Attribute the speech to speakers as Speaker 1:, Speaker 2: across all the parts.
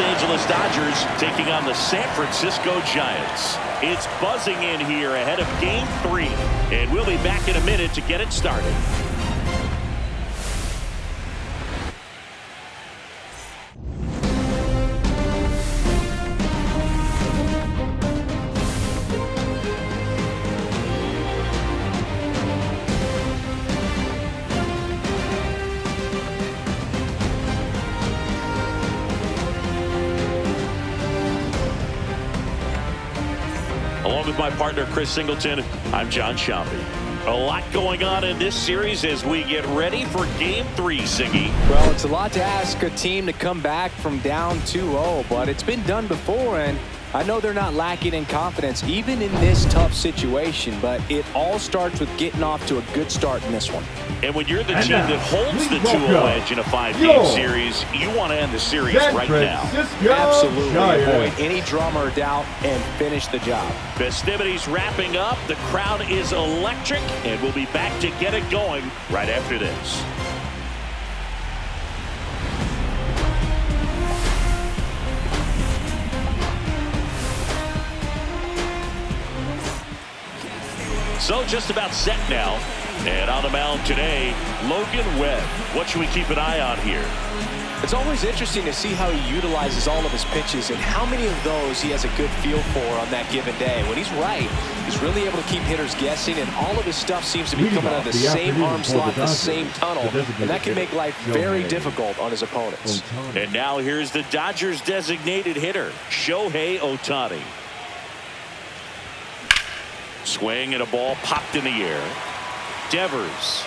Speaker 1: Angeles Dodgers taking on the San Francisco Giants. It's buzzing in here ahead of Game 3, and we'll be back in a minute to get it started. Along with my partner, Chris Singleton, I'm John Shambi. A lot going on in this series as we get ready for Game 3, Siggy.
Speaker 2: Well, it's a lot to ask a team to come back from down 2-0, but it's been done before, and I know they're not lacking in confidence, even in this tough situation, but it all starts with getting off to a good start in this one.
Speaker 1: And when you're the team that holds the 2-0 edge in a 5-game series, you want to end the series right now.
Speaker 2: Absolutely. Avoid any drama or doubt and finish the job.
Speaker 1: Festivities wrapping up. The crowd is electric, and we'll be back to get it going right after this. So just about set now. And on the mound today, Logan Webb. What should we keep an eye on here?
Speaker 2: It's always interesting to see how he utilizes all of his pitches and how many of those he has a good feel for on that given day. When he's right, he's really able to keep hitters guessing, and all of his stuff seems to be coming out of the same arm slot, the same tunnel, and that can make life very difficult on his opponents.
Speaker 1: And now here's the Dodgers' designated hitter, Shohei Ohtani. Swing and a ball popped in the air. Devers.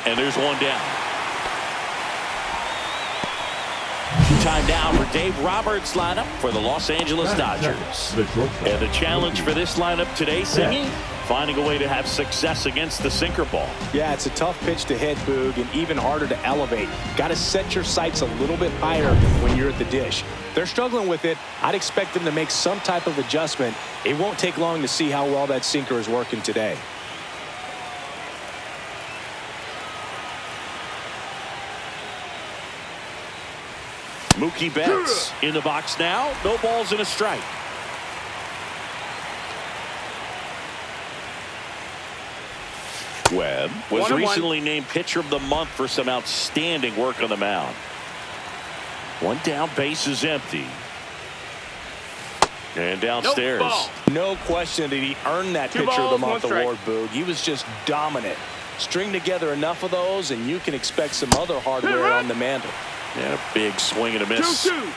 Speaker 1: And there's one down. Time now for Dave Roberts' lineup for the Los Angeles Dodgers. And the challenge for this lineup today, Siggy, finding a way to have success against the sinker ball.
Speaker 2: Yeah, it's a tough pitch to hit, Boog, and even harder to elevate. Got to set your sights a little bit higher when you're at the dish. They're struggling with it. I'd expect them to make some type of adjustment. It won't take long to see how well that sinker is working today.
Speaker 1: Mookie Betts in the box now. No balls and a strike. Webb was recently named Pitcher of the Month for some outstanding work on the mound. One down, base is empty. And downstairs.
Speaker 2: No question did he earn that Pitcher of the Month award, Boog. He was just dominant. String together enough of those, and you can expect some other hardware on the mantle.
Speaker 1: And a big swing and a miss.
Speaker 3: 2-2.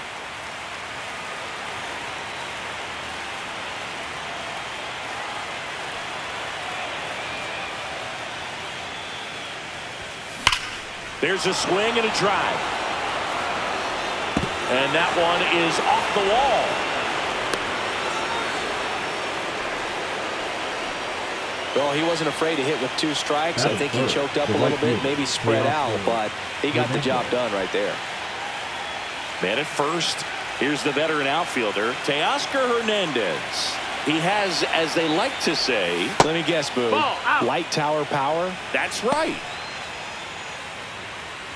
Speaker 1: There's a swing and a drive. And that one is off the wall.
Speaker 2: Well, he wasn't afraid to hit with 2 strikes. I think he choked up a little bit, maybe spread out, but he got the job done right there.
Speaker 1: Man at first. Here's the veteran outfielder, Teoscar Hernandez. He has, as they like to say,
Speaker 2: let me guess, Boo, light tower power.
Speaker 1: That's right.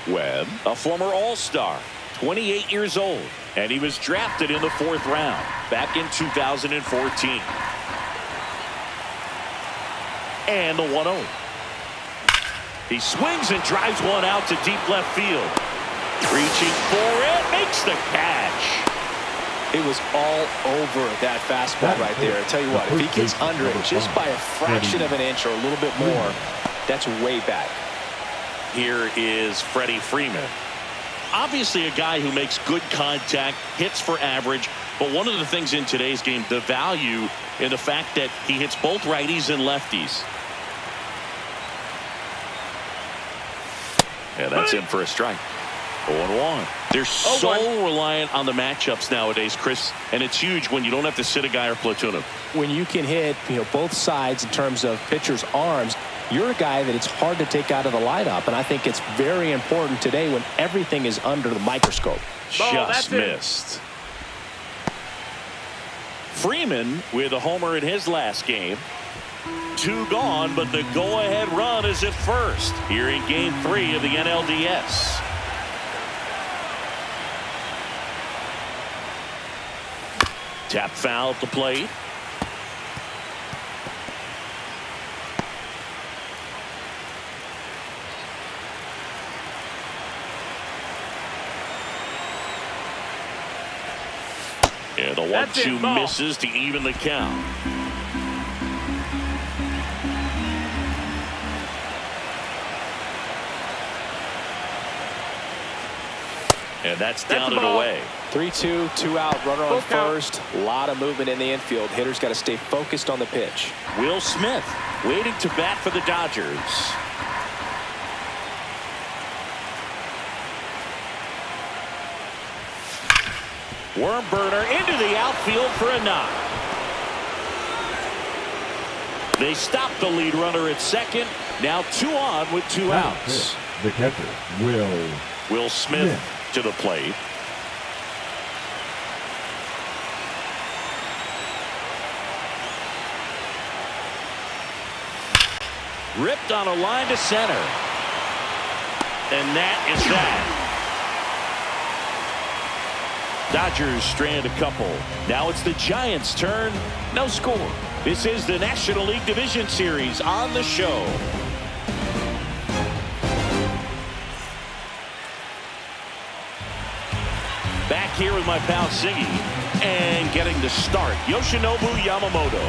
Speaker 1: Webb, a former All-Star, 28 years old, and he was drafted in the 4th round back in 2014. And the 1-0. He swings and drives one out to deep left field. Reaching for it, makes the catch.
Speaker 2: It was all over that fastball right there. I tell you what, if he gets under it just by a fraction of an inch or a little bit more, that's way back.
Speaker 1: Here is Freddie Freeman. Obviously a guy who makes good contact, hits for average, but one of the things in today's game, the value in the fact that he hits both righties and lefties. And that's in for a strike. 0-1. They're so reliant on the matchups nowadays, Chris, and it's huge when you don't have to sit a guy or platoon him.
Speaker 2: When you can hit, both sides in terms of pitchers' arms, you're a guy that it's hard to take out of the lineup, and I think it's very important today when everything is under the microscope.
Speaker 1: Just missed. Freeman with a homer in his last game. 2 gone, but the go-ahead run is at first here in Game 3 of the NLDS. Tap foul at the plate. And the 1-2 misses to even the count. And that's down and away.
Speaker 2: 3-2, 2 out, runner on first. A lot of movement in the infield. Hitter's got to stay focused on the pitch.
Speaker 1: Will Smith waiting to bat for the Dodgers. Worm burner into the outfield for a knock. They stop the lead runner at second. Now 2 on with 2 outs.
Speaker 3: The catcher,
Speaker 1: Will Smith to the plate. Ripped on a line to center. And that is that. Dodgers strand a couple. Now it's the Giants' turn. No score. This is the National League Division Series on the show. Back here with my pal Ziggy. And getting the start, Yoshinobu Yamamoto.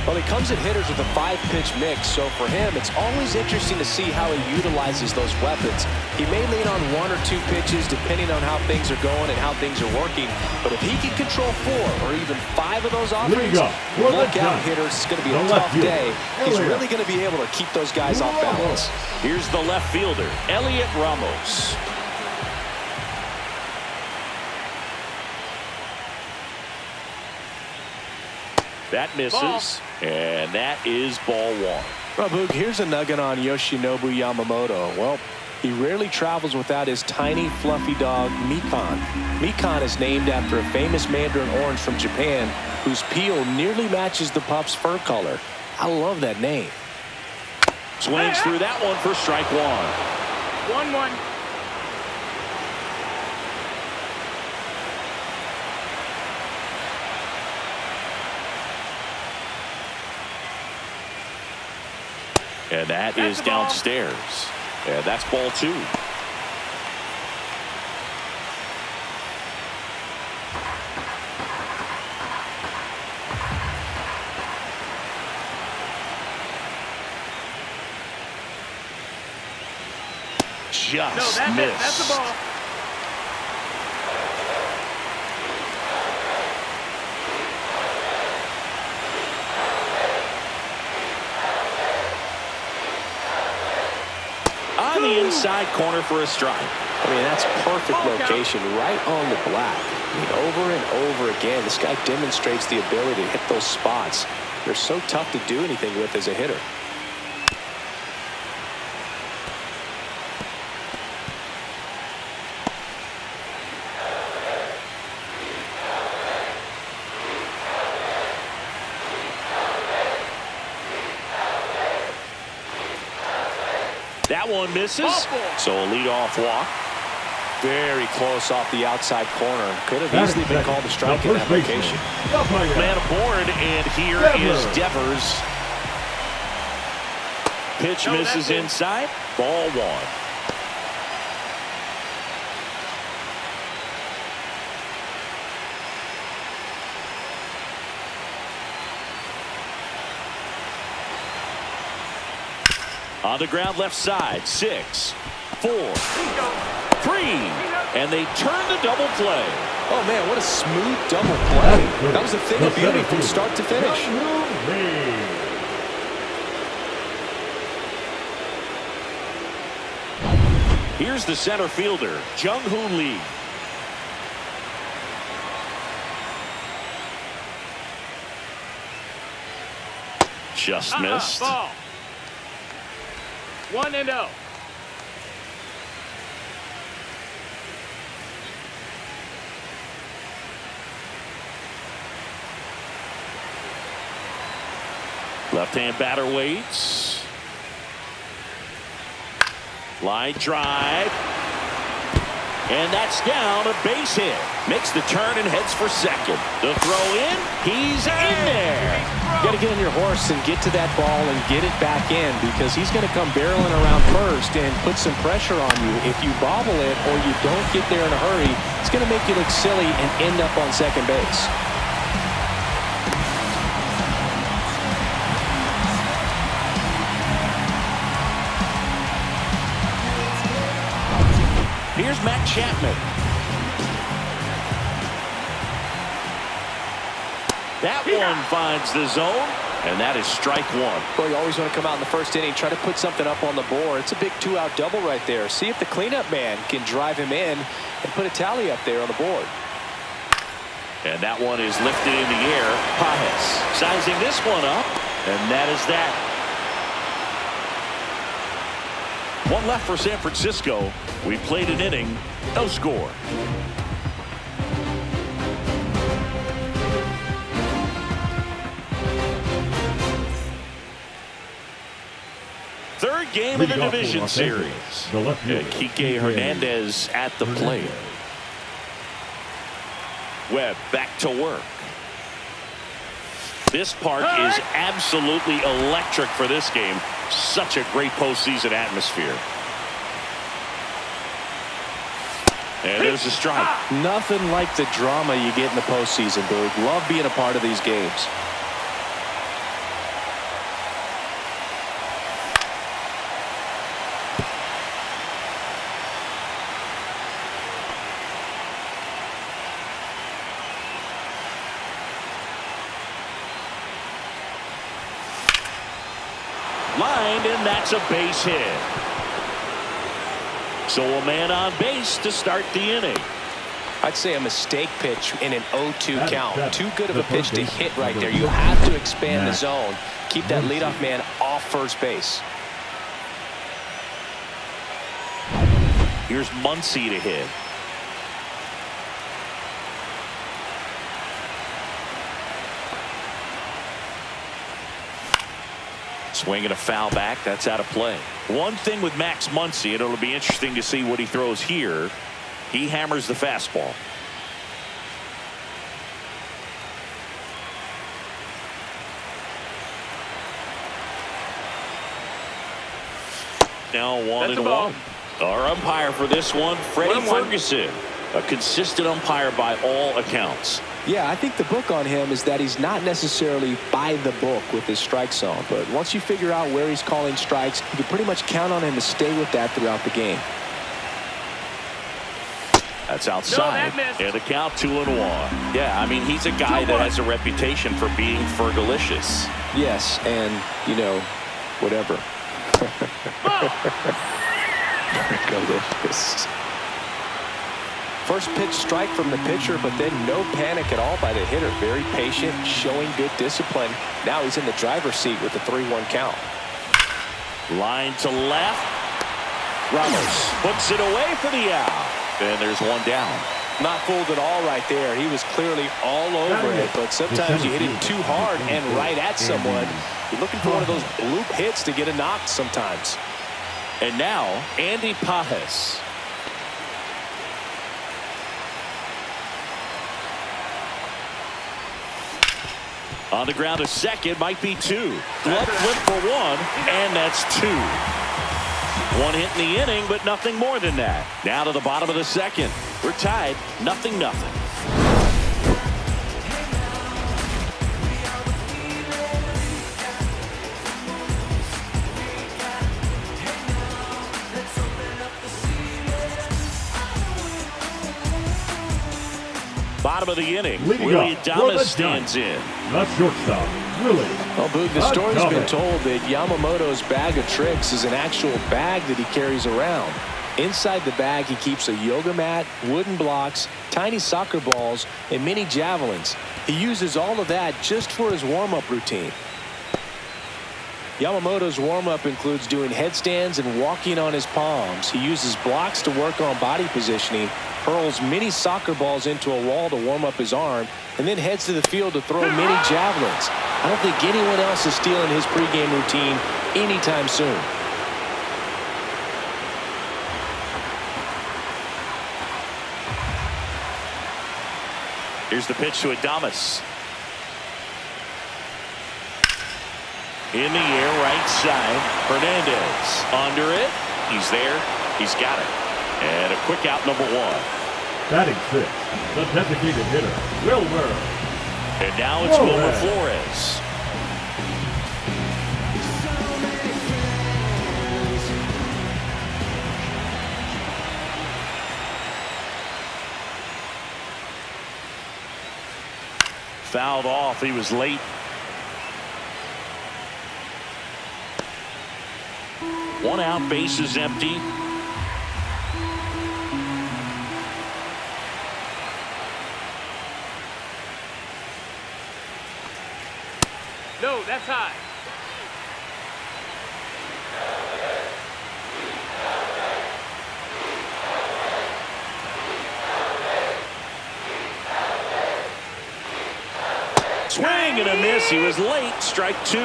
Speaker 2: Well, he comes at hitters with a 5-pitch mix, so for him, it's always interesting to see how he utilizes those weapons. He may lean on 1 or 2 pitches depending on how things are going and how things are working, but if he can control 4 or even 5 of those offerings, look out, hitters. It's going to be a tough day. He's really going to be able to keep those guys off balance.
Speaker 1: Here's the left fielder, Elliot Ramos. That misses, and that is ball 1.
Speaker 2: Well, Boog, here's a nugget on Yoshinobu Yamamoto. Well, he rarely travels without his tiny, fluffy dog, Mikan. Mikan is named after a famous mandarin orange from Japan whose peel nearly matches the pup's fur color. I love that name.
Speaker 1: Swings through that one for strike 1.
Speaker 4: 1-1.
Speaker 1: And that is downstairs. And that's ball 2. Just missed.
Speaker 4: That's the ball.
Speaker 1: On the inside corner for a strike.
Speaker 2: I mean, that's perfect location, right on the black. I mean, over and over again, this guy demonstrates the ability to hit those spots. They're so tough to do anything with as a hitter.
Speaker 1: That one misses. So a leadoff walk.
Speaker 2: Very close off the outside corner. Could have easily been called a strike in that location.
Speaker 1: Man aboard, and here is Devers. Pitch misses inside. Ball 1. On the ground left side, 6, 4, 3, and they turn the double play.
Speaker 2: Oh man, what a smooth double play. That was a thing of beauty from start to finish.
Speaker 1: Here's the center fielder, Jung-Hoo Lee. Just missed.
Speaker 4: Ball. 1-0.
Speaker 1: Left-hand batter waits. Line drive. And that's down, a base hit. Makes the turn and heads for second. The throw in, he's in there.
Speaker 2: You got to get on your horse and get to that ball and get it back in, because he's going to come barreling around first and put some pressure on you. If you bobble it or you don't get there in a hurry, it's going to make you look silly and end up on second base.
Speaker 1: Here's Matt Chapman. That one finds the zone, and that is strike one.
Speaker 2: Well, you always want to come out in the first inning, try to put something up on the board. It's a big two-out double right there. See if the cleanup man can drive him in and put a tally up there on the board.
Speaker 1: And that one is lifted in the air. Pajes sizing this one up, and that is that. One left for San Francisco. We played an inning, no score. Third game of the division series. Kike Hernandez at the plate. Webb back to work. This park is absolutely electric for this game. Such a great postseason atmosphere. And there's a strike.
Speaker 2: Nothing like the drama you get in the postseason, Boog. Love being a part of these games.
Speaker 1: Lined, and that's a base hit. So a man on base to start the inning.
Speaker 2: I'd say a mistake pitch in an 0-2 count. Too good of a pitch to hit right there. You have to expand the zone. Keep that leadoff man off first base.
Speaker 1: Here's Muncy to hit. Swinging a foul back. That's out of play. One thing with Max Muncy, and it'll be interesting to see what he throws here. He hammers the fastball. Now 1-1. Our umpire for this one, Freddie Ferguson. A consistent umpire by all accounts.
Speaker 2: Yeah, I think the book on him is that he's not necessarily by the book with his strike zone. But once you figure out where he's calling strikes, you can pretty much count on him to stay with that throughout the game.
Speaker 1: That's outside. And the count 2-1. Yeah, I mean, he's a guy that has a reputation for being Fergalicious.
Speaker 2: Yes, and, you know, whatever. Fergalicious. First pitch strike from the pitcher, but then no panic at all by the hitter. Very patient, showing good discipline. Now he's in the driver's seat with the 3-1 count.
Speaker 1: Line to left. Ramos puts it away for the out. And there's one down.
Speaker 2: Not fooled at all right there. He was clearly all over it, but sometimes you hit it too hard and right at someone. You're looking for one of those bloop hits to get a knock sometimes.
Speaker 1: And now, Andy Pajes. On the ground to second, might be two. Glove flip for one, and that's two. One hit in the inning, but nothing more than that. Now to the bottom of the second. We're tied, 0-0. Bottom of the inning, Willie Adames stands in.
Speaker 3: Not shortstop, Willie.
Speaker 2: Well, Boog, the story's been told that Yamamoto's bag of tricks is an actual bag that he carries around. Inside the bag, he keeps a yoga mat, wooden blocks, tiny soccer balls, and mini javelins. He uses all of that just for his warm-up routine. Yamamoto's warm-up includes doing headstands and walking on his palms. He uses blocks to work on body positioning, hurls mini soccer balls into a wall to warm up his arm, and then heads to the field to throw mini javelins. I don't think anyone else is stealing his pregame routine anytime soon.
Speaker 1: Here's the pitch to Adames. In the air, right side. Hernandez under it. He's there. He's got it. And a quick out, number 1.
Speaker 3: Batting 6, the designated hitter, Wilmer.
Speaker 1: And now it's Wilmer Flores. Fouled off. He was late. One out, base is empty.
Speaker 2: No, that's high.
Speaker 1: Swing and a miss. He was late. Strike 2.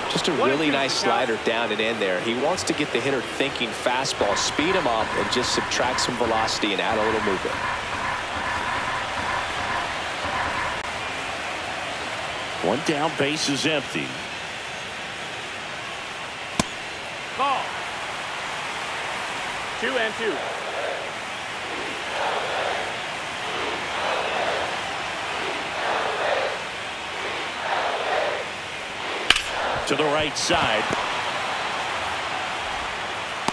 Speaker 2: Just a really nice slider down and in there. He wants to get the hitter thinking fastball, speed him up, and just subtract some velocity and add a little movement.
Speaker 1: One down, base is empty.
Speaker 2: Ball. 2-2.
Speaker 1: To the right side.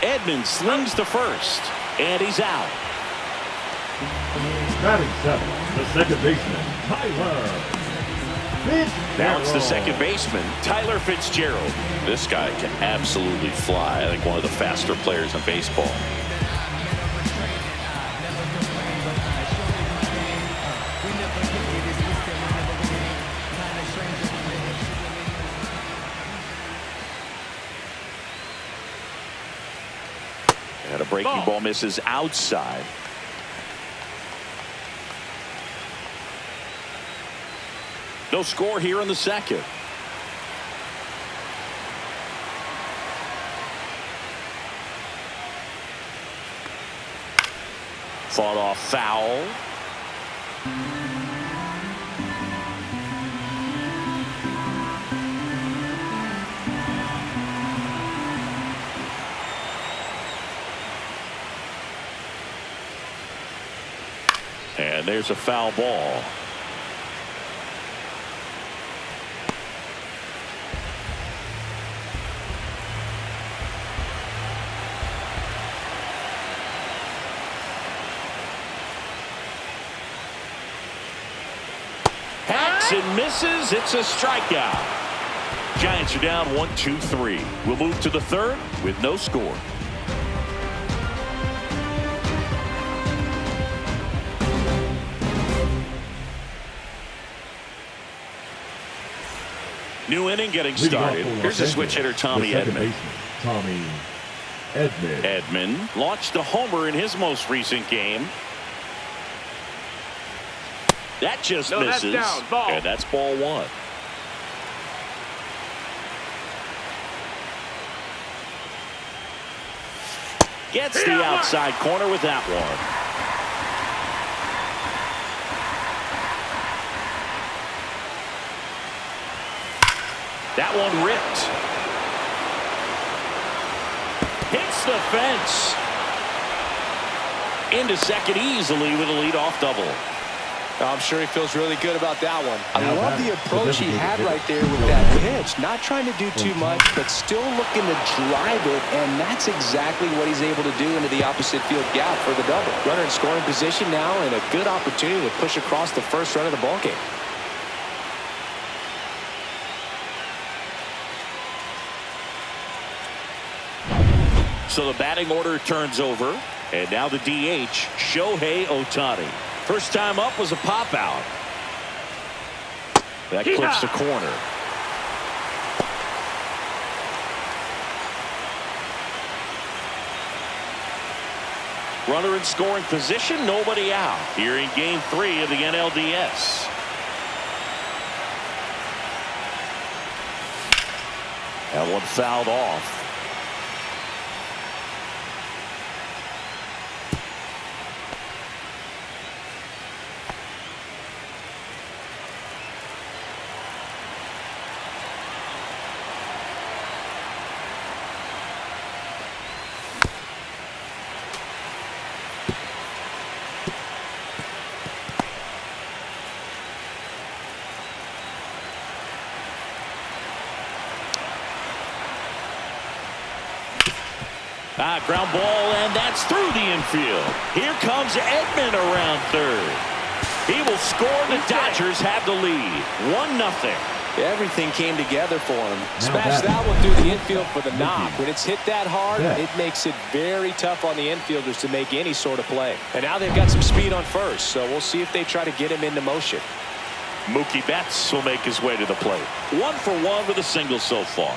Speaker 1: Edman slings to first, and he's out.
Speaker 3: Batting 7, the second baseman, Tyler Fitzgerald.
Speaker 1: Now it's the second baseman, Tyler Fitzgerald. This guy can absolutely fly. I think one of the faster players in baseball. And a breaking ball misses outside. No score here in the second. Fought off foul. And there's a foul ball. Hacks and misses. It's a strikeout. Giants are down 1-2-3. We'll move to the third with no score. New inning getting started. Here's the switch hitter, Tommy Edman.
Speaker 3: Tommy Edman.
Speaker 1: Edman launched a homer in his most recent game. That just misses.
Speaker 2: That's down. Ball.
Speaker 1: And that's ball 1. Gets the outside corner with that one. That one ripped. Hits the fence. Into second easily with a leadoff double.
Speaker 2: I'm sure he feels really good about that one. I
Speaker 3: Now
Speaker 2: love the approach he had right there with that pitch. Not trying to do too much, but still looking to drive it, and that's exactly what he's able to do into the opposite field gap for the double. Runner in scoring position now, and a good opportunity to push across the first run of the ballgame.
Speaker 1: So the batting order turns over, and now the DH, Shohei Ohtani. First time up was a pop out. That clips the corner. Runner in scoring position, nobody out. Here in game 3 of the NLDS. That one fouled off. Ground ball, and that's through the infield. Here comes Edman around third. He will score. The Dodgers have the lead. 1-0.
Speaker 2: Everything came together for him. Smashed that one through the infield for the knock. When it's hit that hard, it makes it very tough on the infielders to make any sort of play. And now they've got some speed on first, so we'll see if they try to get him into motion.
Speaker 1: Mookie Betts will make his way to the plate. 1 for 1 with a single so far.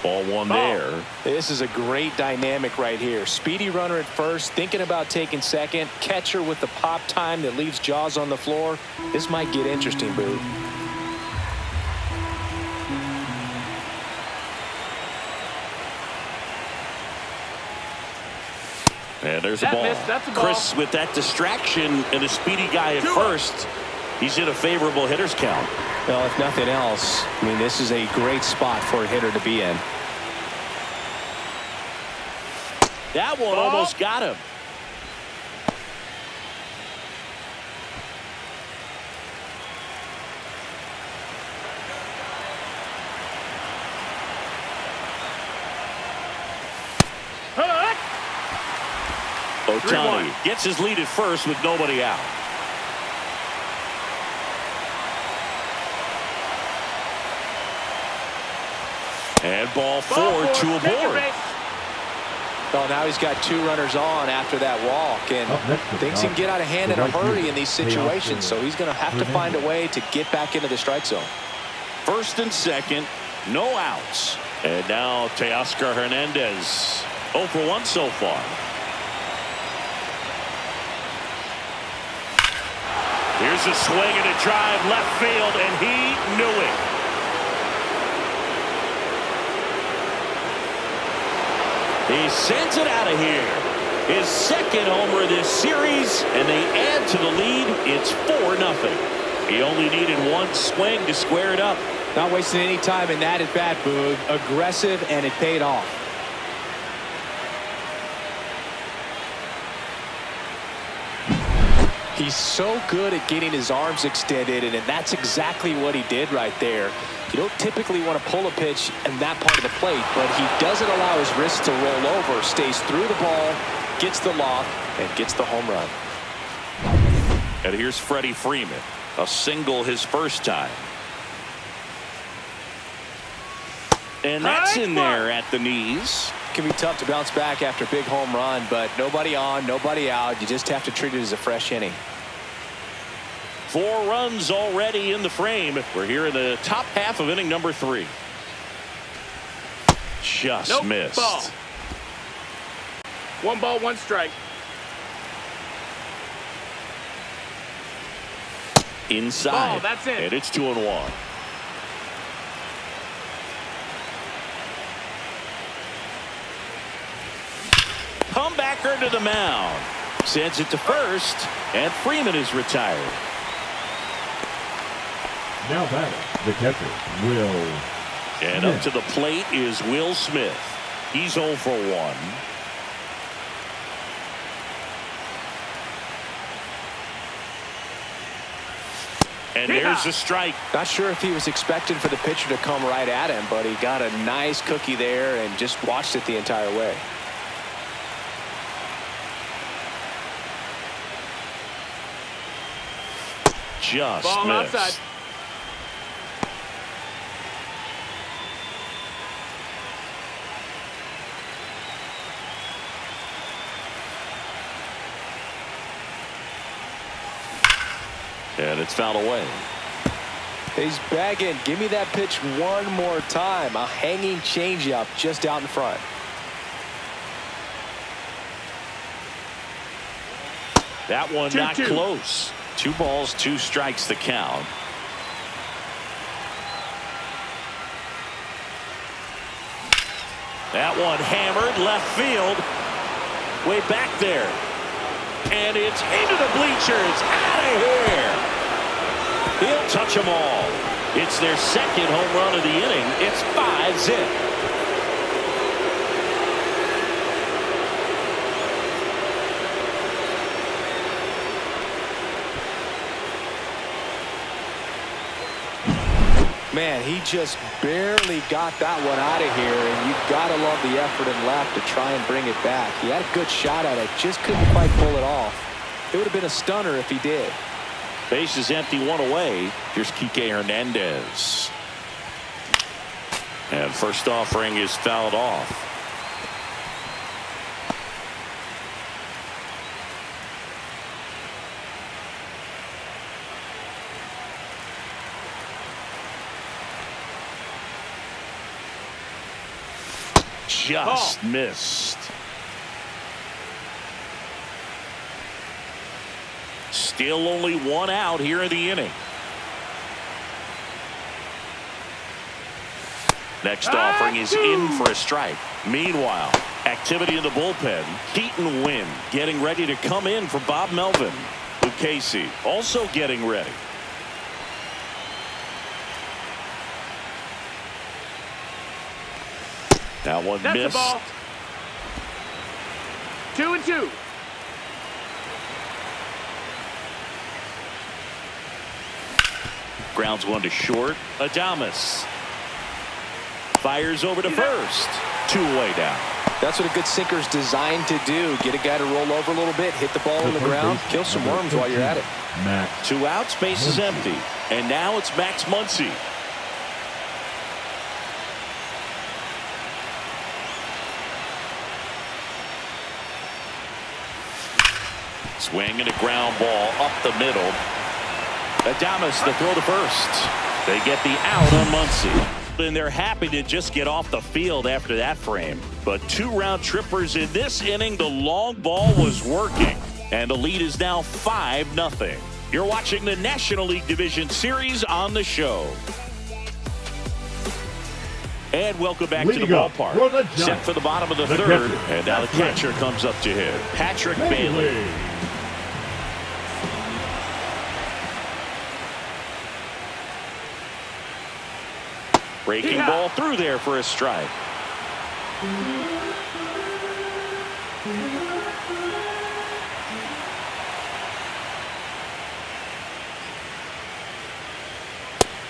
Speaker 1: Ball one there.
Speaker 2: This is a great dynamic right here. Speedy runner at first, thinking about taking second. Catcher with the pop time that leaves Jaws on the floor. This might get interesting, Boo.
Speaker 1: And there's a ball. Chris, with that distraction and a speedy guy at first, he's in a favorable hitter's count.
Speaker 2: Well, if nothing else, I mean, this is a great spot for a hitter to be in.
Speaker 1: That one almost got him. Ohtani gets his lead at first with nobody out. And ball 4, 2 aboard.
Speaker 2: Well, now he's got 2 runners on after that walk, and things can get out of hand in a hurry in these situations, so he's going to have to find a way to get back into the strike zone.
Speaker 1: First and second, no outs. And now Teoscar Hernandez, 0 for 1 so far. Here's a swing and a drive left field, and he knew it. He sends it out of here. His second homer this series, and they add to the lead. It's 4-0. He only needed one swing to square it up.
Speaker 2: Not wasting any time in that at bat, Boog. Aggressive, and it paid off. He's so good at getting his arms extended, and that's exactly what he did right there. You don't typically want to pull a pitch in that part of the plate, but he doesn't allow his wrist to roll over, stays through the ball, gets the loft, and gets the home run.
Speaker 1: And here's Freddie Freeman, a single his first time. And that's in there at the knees.
Speaker 2: It can be tough to bounce back after a big home run, but nobody on, nobody out. You just have to treat it as a fresh inning.
Speaker 1: 4 runs already in the frame. We're here in the top half of inning number 3. Just missed.
Speaker 4: Ball. 1 ball, 1 strike.
Speaker 1: Inside.
Speaker 4: Ball, that's it.
Speaker 1: And it's 2-1. Comebacker to the mound. Sends it to first, and Freeman is retired.
Speaker 3: Now batting, the catcher, Will
Speaker 1: And
Speaker 3: Smith.
Speaker 1: up to the plate is Will Smith. He's 0 for 1. And there's a strike.
Speaker 2: Not sure if he was expecting for the pitcher to come right at him, but he got a nice cookie there and just watched it the entire way.
Speaker 1: Just
Speaker 4: Ball
Speaker 1: missed.
Speaker 4: outside.
Speaker 1: And it's fouled away.
Speaker 2: He's bagging. Give me that pitch one more time. A hanging changeup just out in front.
Speaker 1: That one not
Speaker 4: 2-2.
Speaker 1: close. 2 balls, 2 strikes the count. That one hammered left field. Way back there. And it's into the bleachers. Out of here. He'll touch them all. It's their second home run of the inning. It's 5-zip.
Speaker 2: Man, he just barely got that one out of here, and you got to love the effort and left to try and bring it back. He had a good shot at it, just couldn't quite pull it off. It would have been a stunner if he did.
Speaker 1: Base is empty, one away. Here's Kike Hernandez. And first offering is fouled off. Just missed. Still only one out here in the inning. Next offering is in for a strike. Meanwhile, activity in the bullpen. Keaton Wynn getting ready to come in for Bob Melvin. Lucchesi also getting ready. That one
Speaker 4: That's
Speaker 1: missed.
Speaker 4: the ball. 2-2.
Speaker 1: Grounds one to short. Adames fires over to first. Two-way down.
Speaker 2: That's what a good sinker's designed to do. Get a guy to roll over a little bit, hit the ball on the ground, kill some worms while you're at it.
Speaker 3: Max.
Speaker 1: 2 outs, base is empty. And now it's Max Muncy. Swing and a ground ball up the middle. Adames the throw to first. They get the out on Muncy. And they're happy to just get off the field after that frame. But 2 round trippers in this inning. The long ball was working. And the lead is now 5-0. You're watching the National League Division Series on the show. And welcome back to the ballpark. Set for the bottom of the third. And now the catcher comes up to hit. Patrick Bailey. Breaking ball through there for a strike.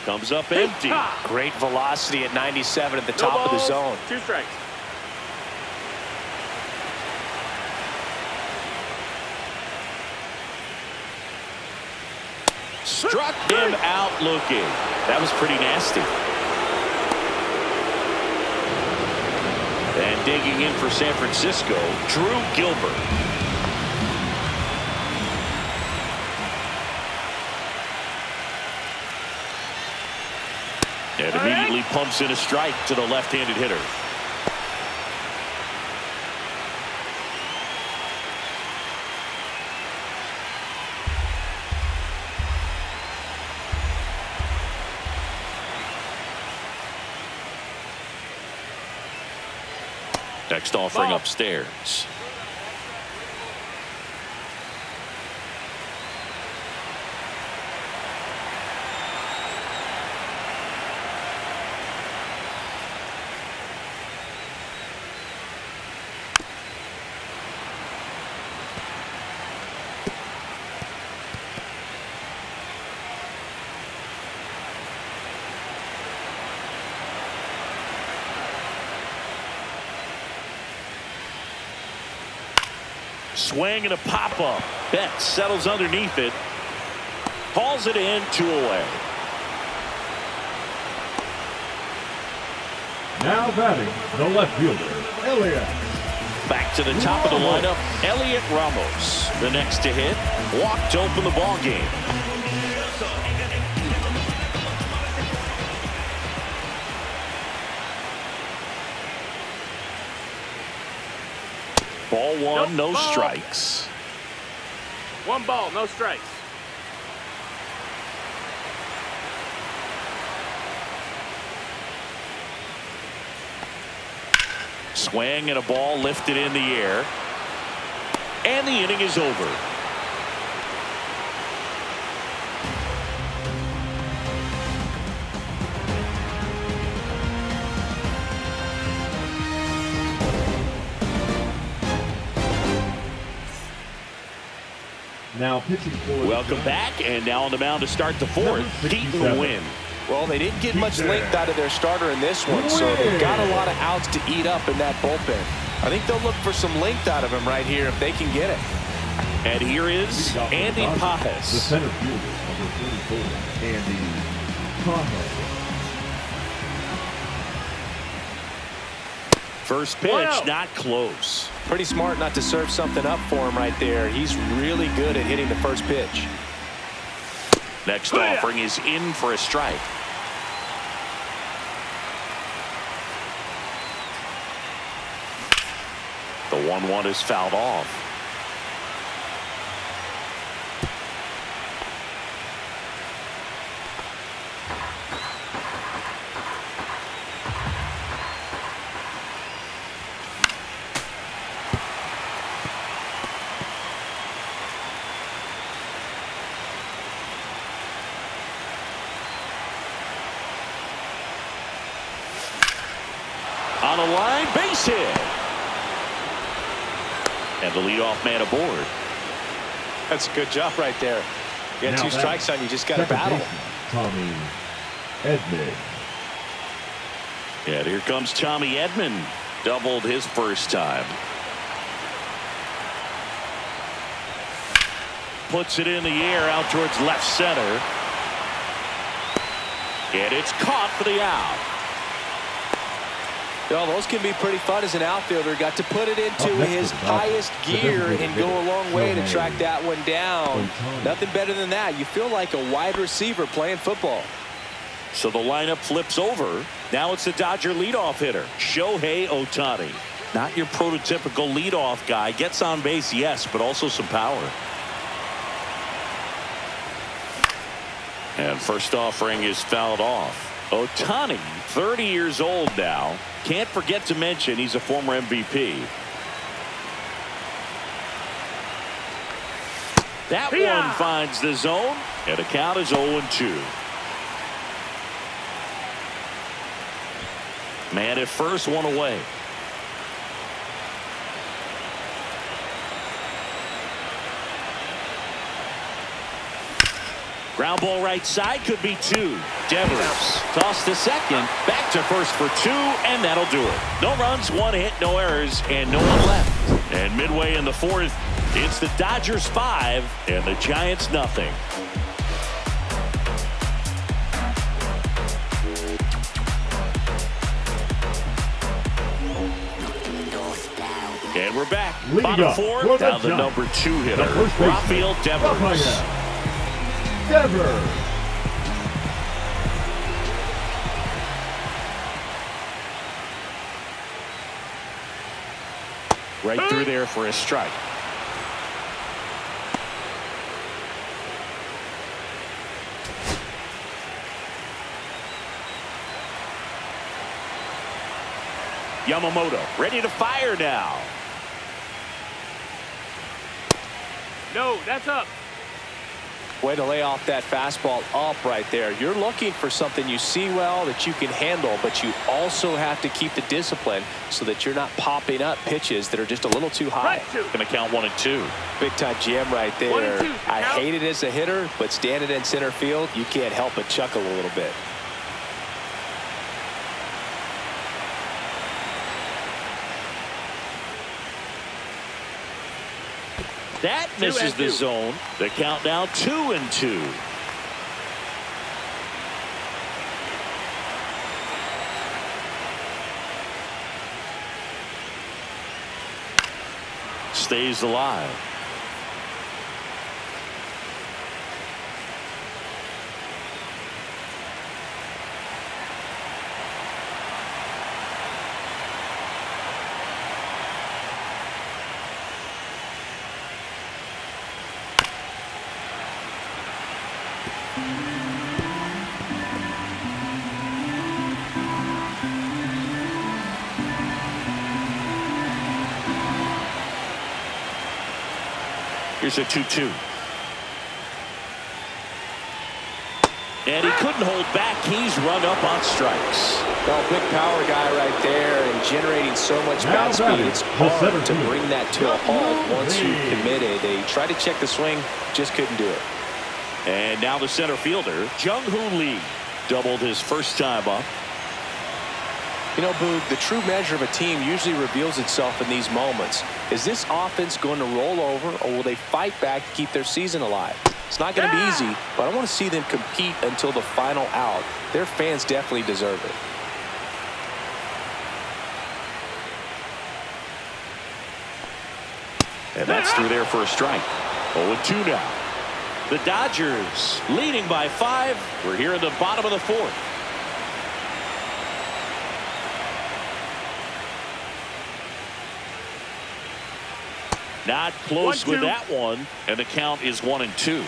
Speaker 1: Comes up empty.
Speaker 2: Great velocity at 97 at the top of the zone.
Speaker 4: 2 strikes.
Speaker 1: Struck him out looking. That was pretty nasty. And digging in for San Francisco, Drew Gilbert. And immediately pumps in a strike to the left-handed hitter. Next offering upstairs. Swing and a pop-up. Betts settles underneath it. Hauls it in, 2 away.
Speaker 3: Now batting, the left fielder, Elliott.
Speaker 1: Back to the top of the lineup, Elliott Ramos. The next to hit, walked to open the ball game. Ball 1, no strikes.
Speaker 4: 1 ball, no strikes.
Speaker 1: Swing and a ball lifted in the air. And the inning is over.
Speaker 3: Now pitching for.
Speaker 1: Welcome back, and now on the mound to start the 4th, Keaton Wynn.
Speaker 2: Well, they didn't get much length out of their starter in this one, so they've got a lot of outs to eat up in that bullpen. I think they'll look for some length out of him right here if they can get it.
Speaker 1: And here is Andy
Speaker 3: The
Speaker 1: Pajas.
Speaker 3: center fielder, number 34, Andy Pajas.
Speaker 1: First pitch, not close.
Speaker 2: Pretty smart not to serve something up for him right there. He's really good at hitting the first pitch.
Speaker 1: Next offering is in for a strike. The 1-1 is fouled off. On a line, base hit. And the leadoff man aboard.
Speaker 2: That's a good job right there. You got
Speaker 3: Now
Speaker 2: two strikes on you, just got to battle.
Speaker 3: Tommy Edman.
Speaker 1: And here comes Tommy Edman. Doubled his first time. Puts it in the air out towards left center. And it's caught for the out.
Speaker 2: Well, those can be pretty fun as an outfielder. Got to put it into his highest gear and go a long way to track that one down. Nothing better than that. You feel like a wide receiver playing football.
Speaker 1: So the lineup flips over. Now it's the Dodger leadoff hitter, Shohei Ohtani. Not your prototypical leadoff guy. Gets on base, yes, but also some power. And first offering is fouled off. Ohtani, 30 years old now. Can't forget to mention he's a former MVP. That one finds the zone, and the count is 0-2. Man at first, one away. Ground ball right side, could be two. Devers toss to second, back to first for two, and that'll do it. No runs, one hit, no errors, and no one left. And midway in the fourth, it's the Dodgers 5 and the Giants nothing. And we're back. Bottom four, down the number 2 hitter, Rafael Devers.
Speaker 3: Devers.
Speaker 1: Right through there for a strike. Yamamoto ready to fire now.
Speaker 4: No, that's up.
Speaker 2: Way to lay off that fastball up right there. You're looking for something you see well that you can handle, but you also have to keep the discipline so that you're not popping up pitches that are just a little too high.
Speaker 1: Going to count 1 and 2.
Speaker 2: Big time jam right there.
Speaker 4: 1 and 2,
Speaker 2: I
Speaker 4: count.
Speaker 2: hate it as a hitter, but standing in center field, you can't help but chuckle a little bit.
Speaker 1: That misses the zone. The count now 2 and 2. Stays alive. Here's a 2-2. And he couldn't hold back. He's run up on strikes.
Speaker 2: Well, big power guy right there and generating so much bat speed. It's hard to bring that to a halt once you've committed. They tried to check the swing, just couldn't do it.
Speaker 1: And now the center fielder, Jung-Hoo Lee. doubled his first time up.
Speaker 2: You know, Boog, the true measure of a team usually reveals itself in these moments. Is this offense going to roll over, or will they fight back to keep their season alive? It's not going to be easy, but I want to see them compete until the final out. Their fans definitely deserve it.
Speaker 1: And that's through there for a strike. 0-2 now. The Dodgers leading by 5. We're here in the bottom of the 4th. Not close with that one, and the count is 1-2.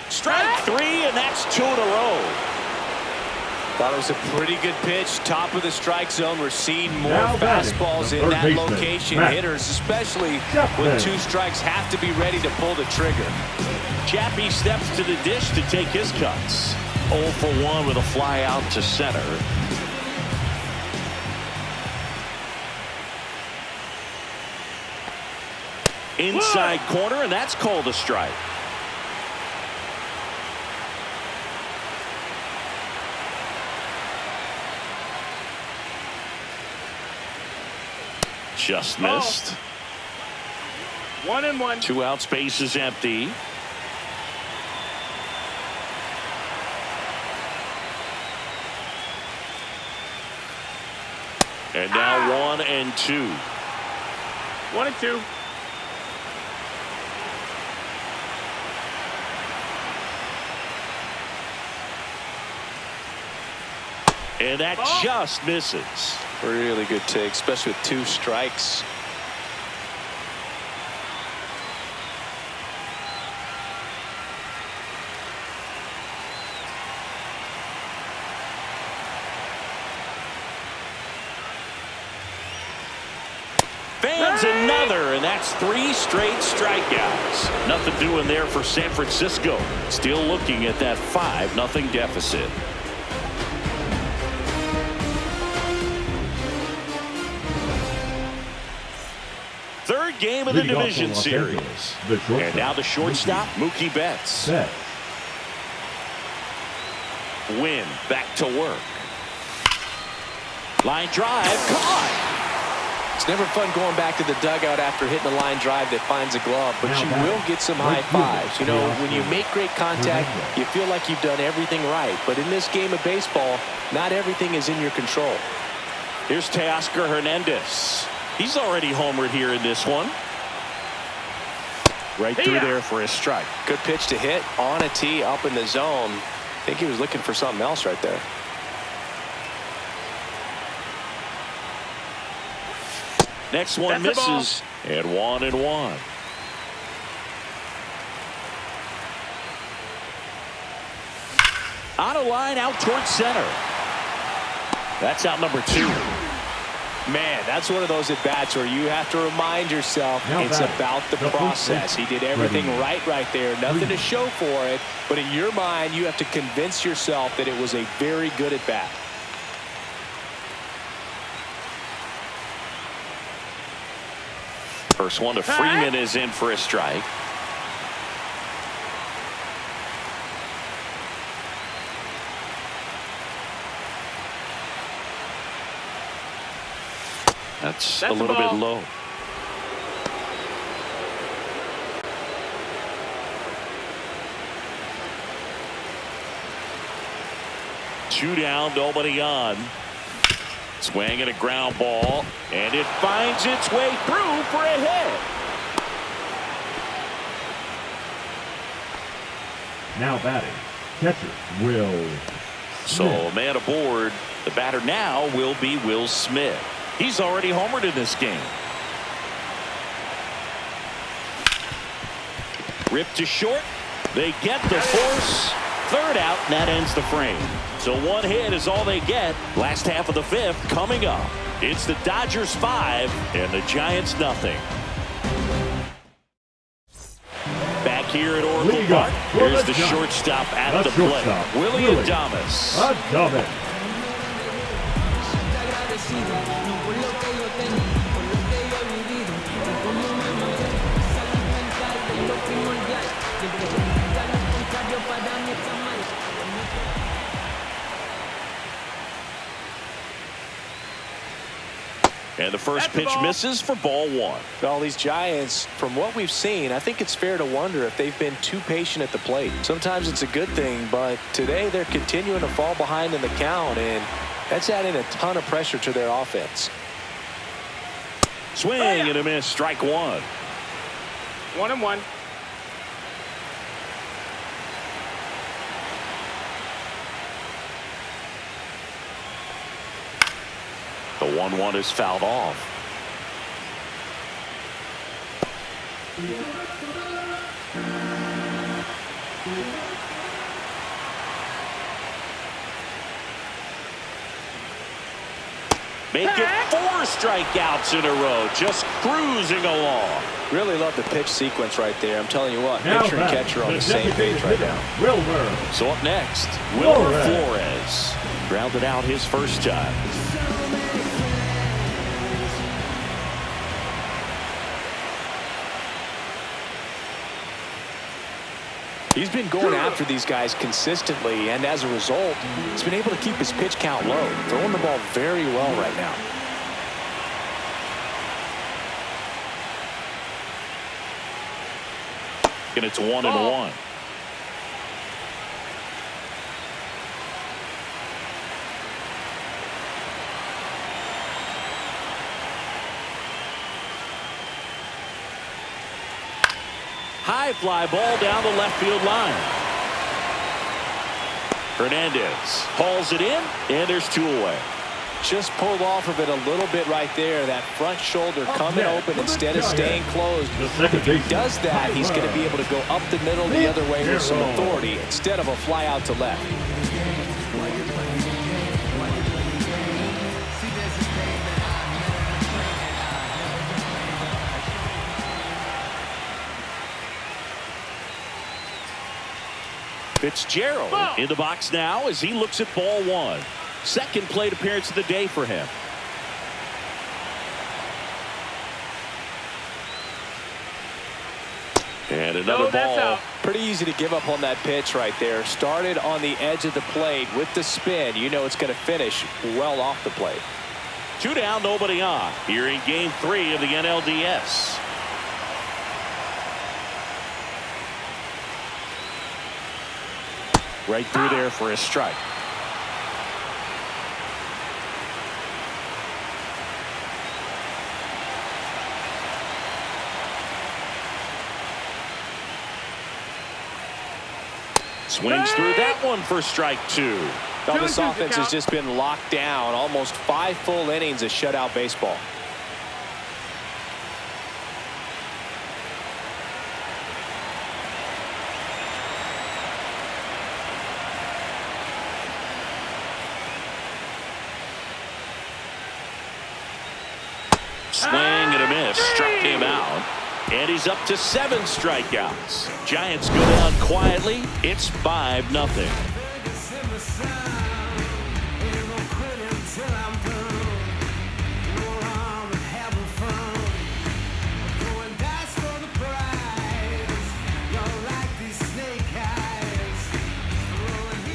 Speaker 1: Strike 3, and that's 2 in a row.
Speaker 2: Thought it was a pretty good pitch. Top of the strike zone. We're seeing more fastballs in that location. Hitters, especially when 2 strikes, have to be ready to pull the trigger.
Speaker 1: Chappie steps to the dish to take his cuts. 0 for 1 with a fly out to center. Inside corner, and that's called a strike. Just missed.
Speaker 4: 1-1.
Speaker 1: 2 out, space is empty. And now 1-2.
Speaker 4: 1-2.
Speaker 1: And that just misses.
Speaker 2: Really good take, especially with 2 strikes.
Speaker 1: Fans another, and that's 3 straight strikeouts. Nothing doing there for San Francisco. Still looking at that 5-0 deficit. Third game of the division series. And now the shortstop, Mookie Betts. Win back to work. Line drive, caught.
Speaker 2: It's never fun going back to the dugout after hitting a line drive that finds a glove, but you will get some high fives. You know, when you make great contact, you feel like you've done everything right. But in this game of baseball, not everything is in your control.
Speaker 1: Here's Teoscar Hernandez. He's already homered here in this one. Right through there for a strike.
Speaker 2: Good pitch to hit on a tee up in the zone. I think he was looking for something else right there.
Speaker 1: Next one misses, and 1-1. On a line out towards center. That's out number 2.
Speaker 2: Man, that's one of those at-bats where you have to remind yourself it's about the process. He did everything right there. Nothing to show for it. But in your mind, you have to convince yourself that it was a very good at-bat.
Speaker 1: First one to Freeman is in for a strike. That's a little bit low. Two down, nobody on. Swing and a ground ball, and it finds its way through for a hit.
Speaker 3: Now batting, catcher Will
Speaker 1: So man aboard. The batter now will be Will Smith. He's already homered in this game. Ripped to short. They get the force. Third out, and that ends the frame. So one hit is all they get. Last half of the fifth coming up. It's the Dodgers 5 and the Giants nothing. Back here at Oracle Park, here's the shortstop at the plate, Willie Adames. And the first pitch misses for ball one.
Speaker 2: All these Giants, from what we've seen, I think it's fair to wonder if they've been too patient at the plate. Sometimes it's a good thing, but today they're continuing to fall behind in the count, and that's adding a ton of pressure to their offense.
Speaker 1: Swing and a miss, strike one.
Speaker 4: 1-1.
Speaker 1: The 1-1 is fouled off. Make it 4 strikeouts in a row, just cruising along.
Speaker 2: Really love the pitch sequence right there. I'm telling you what, pitcher and catcher on the same page right now.
Speaker 1: So up next, Wilmer Flores. Grounded out his first time.
Speaker 2: He's been going after these guys consistently, and as a result, he's been able to keep his pitch count low, throwing the ball very well right now.
Speaker 1: And it's 1-1. High fly ball down the left field line. Hernandez hauls it in, and there's 2 away.
Speaker 2: Just pulled off of it a little bit right there. That front shoulder coming open instead of staying closed. If he does that, he's going to be able to go up the middle the other way with some authority instead of a fly out to left.
Speaker 1: Fitzgerald in the box now as he looks at ball one. Second plate appearance of the day for him. And another ball.
Speaker 2: Pretty easy to give up on that pitch right there. Started on the edge of the plate with the spin. You know it's going to finish well off the plate.
Speaker 1: 2 down, nobody on. Here in game 3 of the NLDS. Right through there for a strike. Swings through that one for strike 2.
Speaker 2: Now this offense has just been locked down. Almost 5 full innings of shutout baseball.
Speaker 1: Swing and a miss. Struck him out. And he's up to 7 strikeouts. Giants go down quietly. It's 5-0.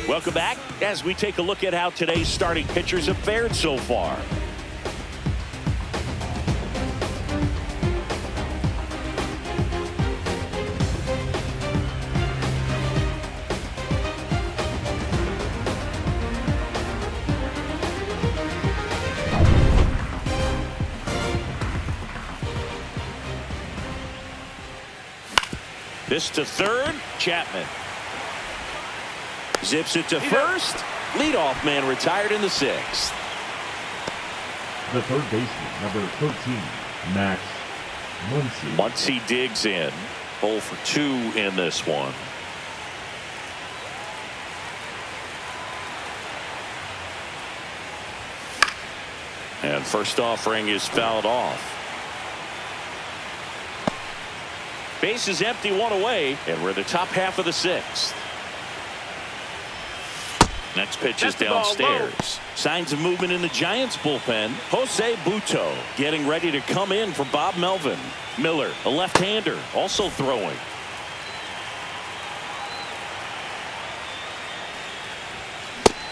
Speaker 1: Welcome back as we take a look at how today's starting pitchers have fared so far. This to third, Chapman. Zips it to first. Leadoff man retired in the 6th.
Speaker 3: The third baseman, number 13, Max Muncy.
Speaker 1: Muncy digs in. 0 for 2 in this one. And first offering is fouled off. Base is empty, one away, and we're in the top half of the sixth. Next pitch is downstairs. Signs of movement in the Giants bullpen. Jose Butto getting ready to come in for Bob Melvin. Miller, a left-hander, also throwing.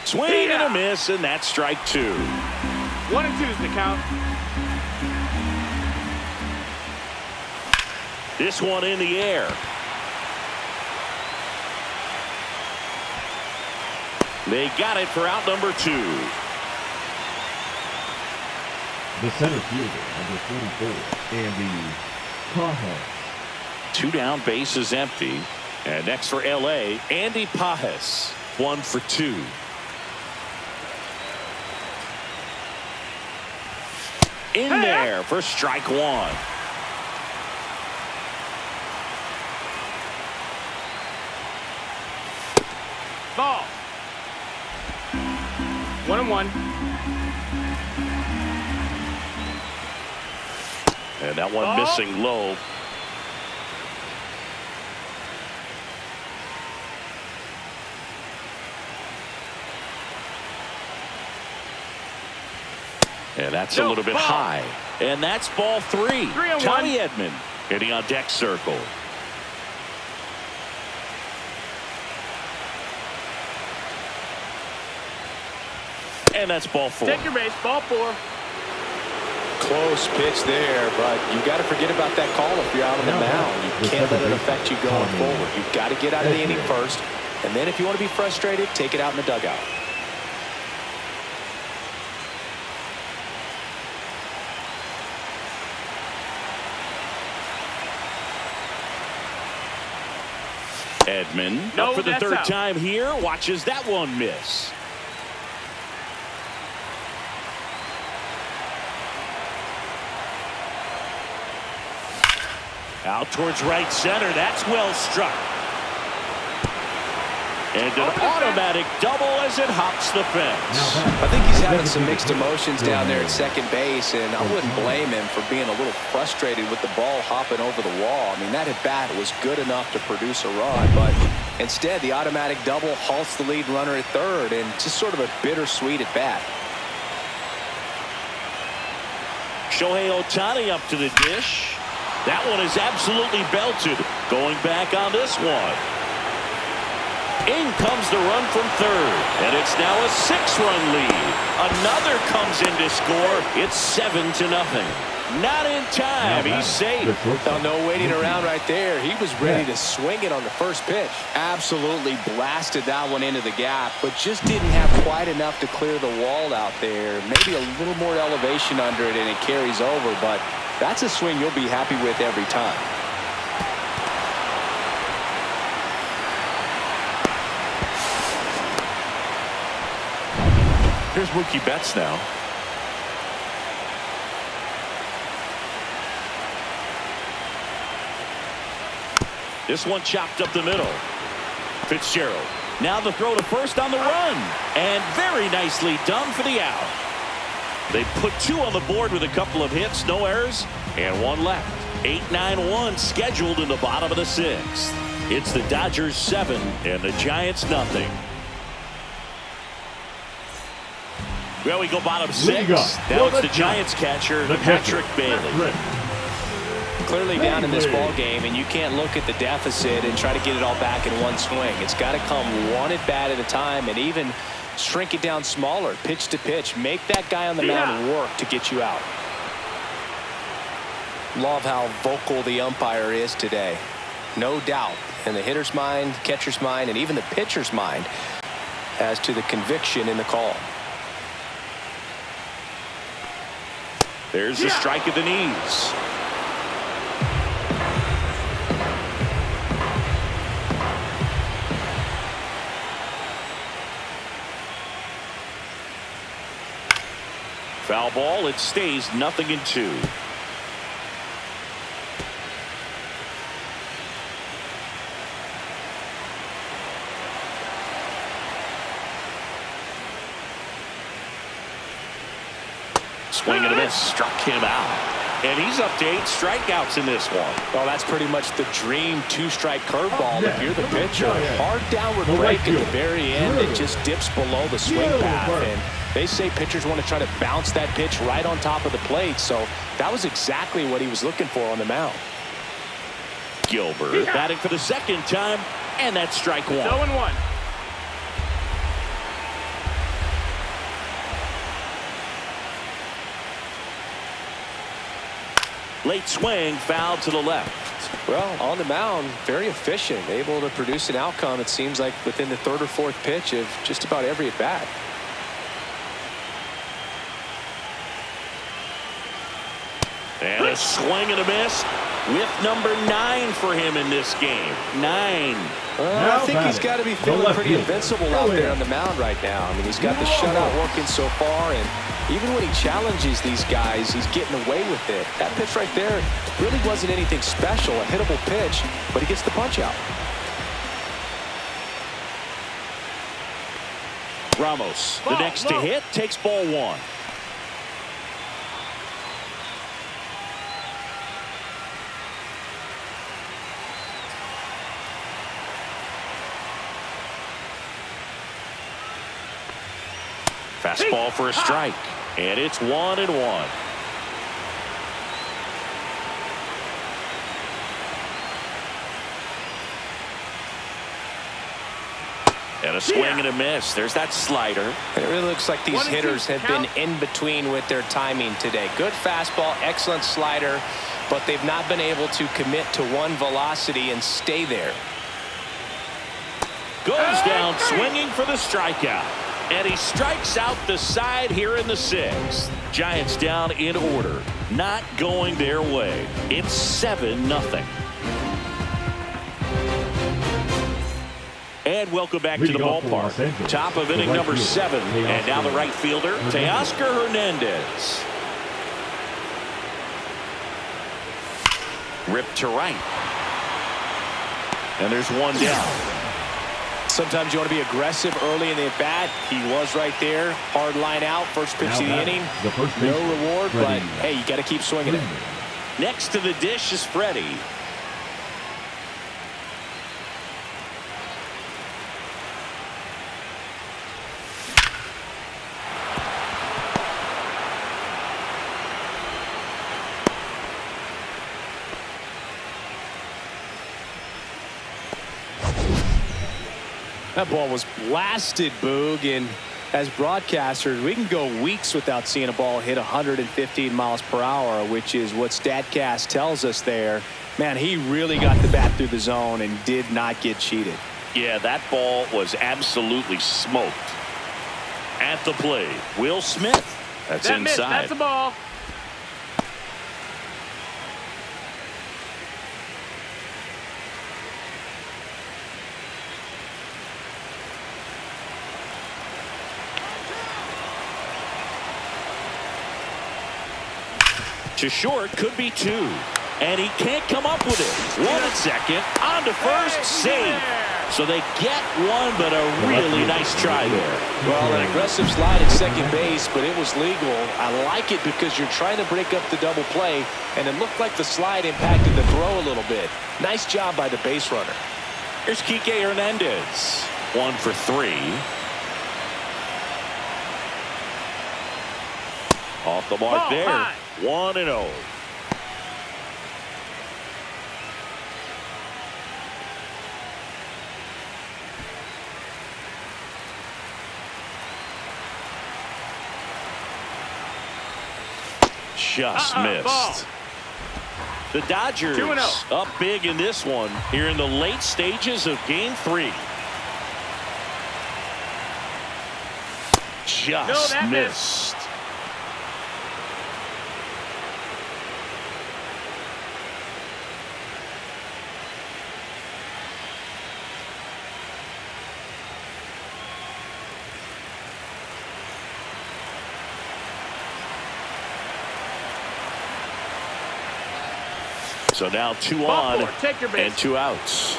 Speaker 1: Swing and a miss, and that's strike two.
Speaker 4: 1-2 is the count.
Speaker 1: This one in the air. They got it for out number two.
Speaker 3: The center fielder, number 44, Andy Pajes.
Speaker 1: Two down, base is empty. And next for L.A., Andy Pajes. 1 for 2. In there for strike one.
Speaker 4: Ball. 1-1.
Speaker 1: And that one missing low. And that's a little bit high. And that's ball 3. Tommy Edman hitting on deck circle. And that's ball 4.
Speaker 4: Take your base, ball 4.
Speaker 2: Close pitch there, but you got to forget about that call if you're out on the mound. You can't let it affect you going forward. You've got to get out of the inning first, and then if you want to be frustrated, take it out in the dugout.
Speaker 1: Edman up for the third time here, watches that one miss. Out towards right center. That's well struck. And an automatic double as it hops the fence.
Speaker 2: I think he's having some mixed emotions down there at second base, and I wouldn't blame him for being a little frustrated with the ball hopping over the wall. I mean, that at bat was good enough to produce a run, but instead the automatic double halts the lead runner at third, and just sort of a bittersweet at bat.
Speaker 1: Shohei Ohtani up to the dish. That one is absolutely belted. Going back on this one. In comes the run from third. And it's now a 6-run lead. Another comes in to score. It's 7-0. Not in time. He's safe.
Speaker 2: No waiting around right there. He was ready to swing it on the first pitch. Absolutely blasted that one into the gap, but just didn't have quite enough to clear the wall out there. Maybe a little more elevation under it and it carries over, but that's a swing you'll be happy with every time.
Speaker 1: Here's Mookie Betts now. This one chopped up the middle. Fitzgerald. Now the throw to first on the run. And very nicely done for the out. They put 2 on the board with a couple of hits, no errors, and 1 left. 8-9-1 scheduled in the bottom of the 6th. It's the Dodgers 7 and the Giants nothing. Well, we go bottom 6. Now it's the Giants catcher, Patrick Bailey.
Speaker 2: Clearly down in this ball game, and you can't look at the deficit and try to get it all back in one swing. It's got to come one at bat at a time, and even shrink it down smaller, pitch to pitch. Make that guy on the mound work to get you out. Love how vocal the umpire is today. No doubt in the hitter's mind, catcher's mind, and even the pitcher's mind as to the conviction in the call.
Speaker 1: There's a strike at the knees. Foul ball. It stays 0-2. Swing and a miss. Struck him out. And he's up to 8 strikeouts in this one.
Speaker 2: Well, that's pretty much the dream two-strike curveball if you're the pitcher. Hard downward break at the very end. It just dips below the swing path. And they say pitchers want to try to bounce that pitch right on top of the plate. So that was exactly what he was looking for on the mound.
Speaker 1: Gilbert batting for the second time, and that's strike 1.
Speaker 4: 0-1.
Speaker 1: Late swing, foul to the left.
Speaker 2: Well, on the mound, very efficient, able to produce an outcome, it seems like, within the 3rd or 4th pitch of just about every at-bat.
Speaker 1: And a swing and a miss with number 9 for him in this game. 9.
Speaker 2: I think he's got to be feeling pretty invincible out there on the mound right now. I mean, he's got the shutout working so far, and even when he challenges these guys, he's getting away with it. That pitch right there really wasn't anything special, a hittable pitch, but he gets the punch out.
Speaker 1: Ramos, the next to hit, takes ball 1. Fastball for a strike, and it's 1-1. And a swing and a miss. There's that slider.
Speaker 2: It really looks like these hitters have been in between with their timing today. Good fastball, excellent slider, but they've not been able to commit to one velocity and stay there.
Speaker 1: Goes down swinging for the strikeout. And he strikes out the side here in the 6th. Giants down in order. Not going their way. It's 7-0. And welcome back to the ballpark. Top of inning number 7. And now the right fielder, Teoscar Hernandez. Ripped to right. And there's one down.
Speaker 2: Sometimes you want to be aggressive early in the at-bat. He was right there. Hard line out. First pitch of the inning. No reward, but hey, you got to keep swinging it.
Speaker 1: Next to the dish is Freddie.
Speaker 2: That ball was blasted, Boog, and as broadcasters, we can go weeks without seeing a ball hit 115 miles per hour, which is what StatCast tells us there. Man, he really got the bat through the zone and did not get cheated.
Speaker 1: Yeah, that ball was absolutely smoked. At the plate, Will Smith. That's inside.
Speaker 4: Miss, that's a ball.
Speaker 1: To short, could be 2. And he can't come up with it. 1 at second, on to first, safe. So they get one, but a really nice try there.
Speaker 2: Well, an aggressive slide at second base, but it was legal. I like it because you're trying to break up the double play, and it looked like the slide impacted the throw a little bit. Nice job by the base runner.
Speaker 1: Here's Kike Hernandez. 1 for 3. Off the mark there. High. 1-0. Just missed.
Speaker 4: Ball.
Speaker 1: The Dodgers up big in this one here in the late stages of game 3. Just missed. So now 2 on and 2 outs.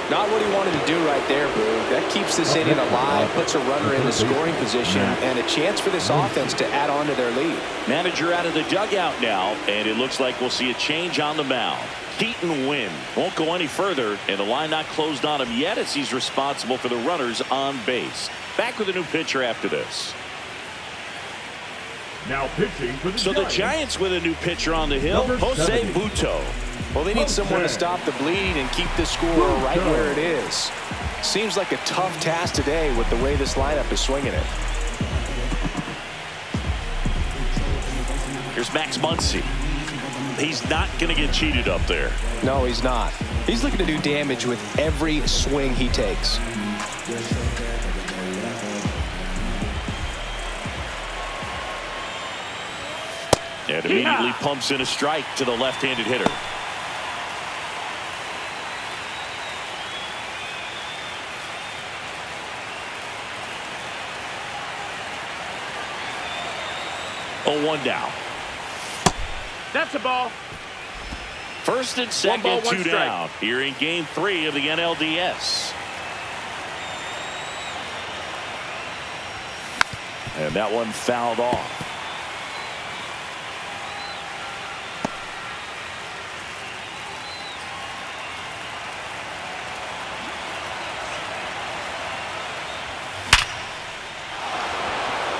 Speaker 2: Not what he wanted to do right there, Boo. That keeps this inning alive, puts a runner in the scoring position, and a chance for this offense to add on to their lead.
Speaker 1: Manager out of the dugout now, and it looks like we'll see a change on the mound. Keaton Wynn won't go any further, and the line not closed on him yet as he's responsible for the runners on base. Back with a new pitcher after this.
Speaker 3: Now pitching for the
Speaker 1: So the Giants with a new pitcher on the hill, Jose Butto.
Speaker 2: Well, they need someone to stop the bleed and keep the score right where it is. Seems like a tough task today with the way this lineup is swinging it.
Speaker 1: Here's Max Muncy. He's not going to get cheated up there.
Speaker 2: No, he's not. He's looking to do damage with every swing he takes.
Speaker 1: And immediately pumps in a strike to the left-handed hitter. Oh, 1 down.
Speaker 4: That's a ball.
Speaker 1: First and second,
Speaker 4: 1 ball, 1
Speaker 1: 2
Speaker 4: strike.
Speaker 1: down. Here in game 3 of the NLDS. And that one fouled off.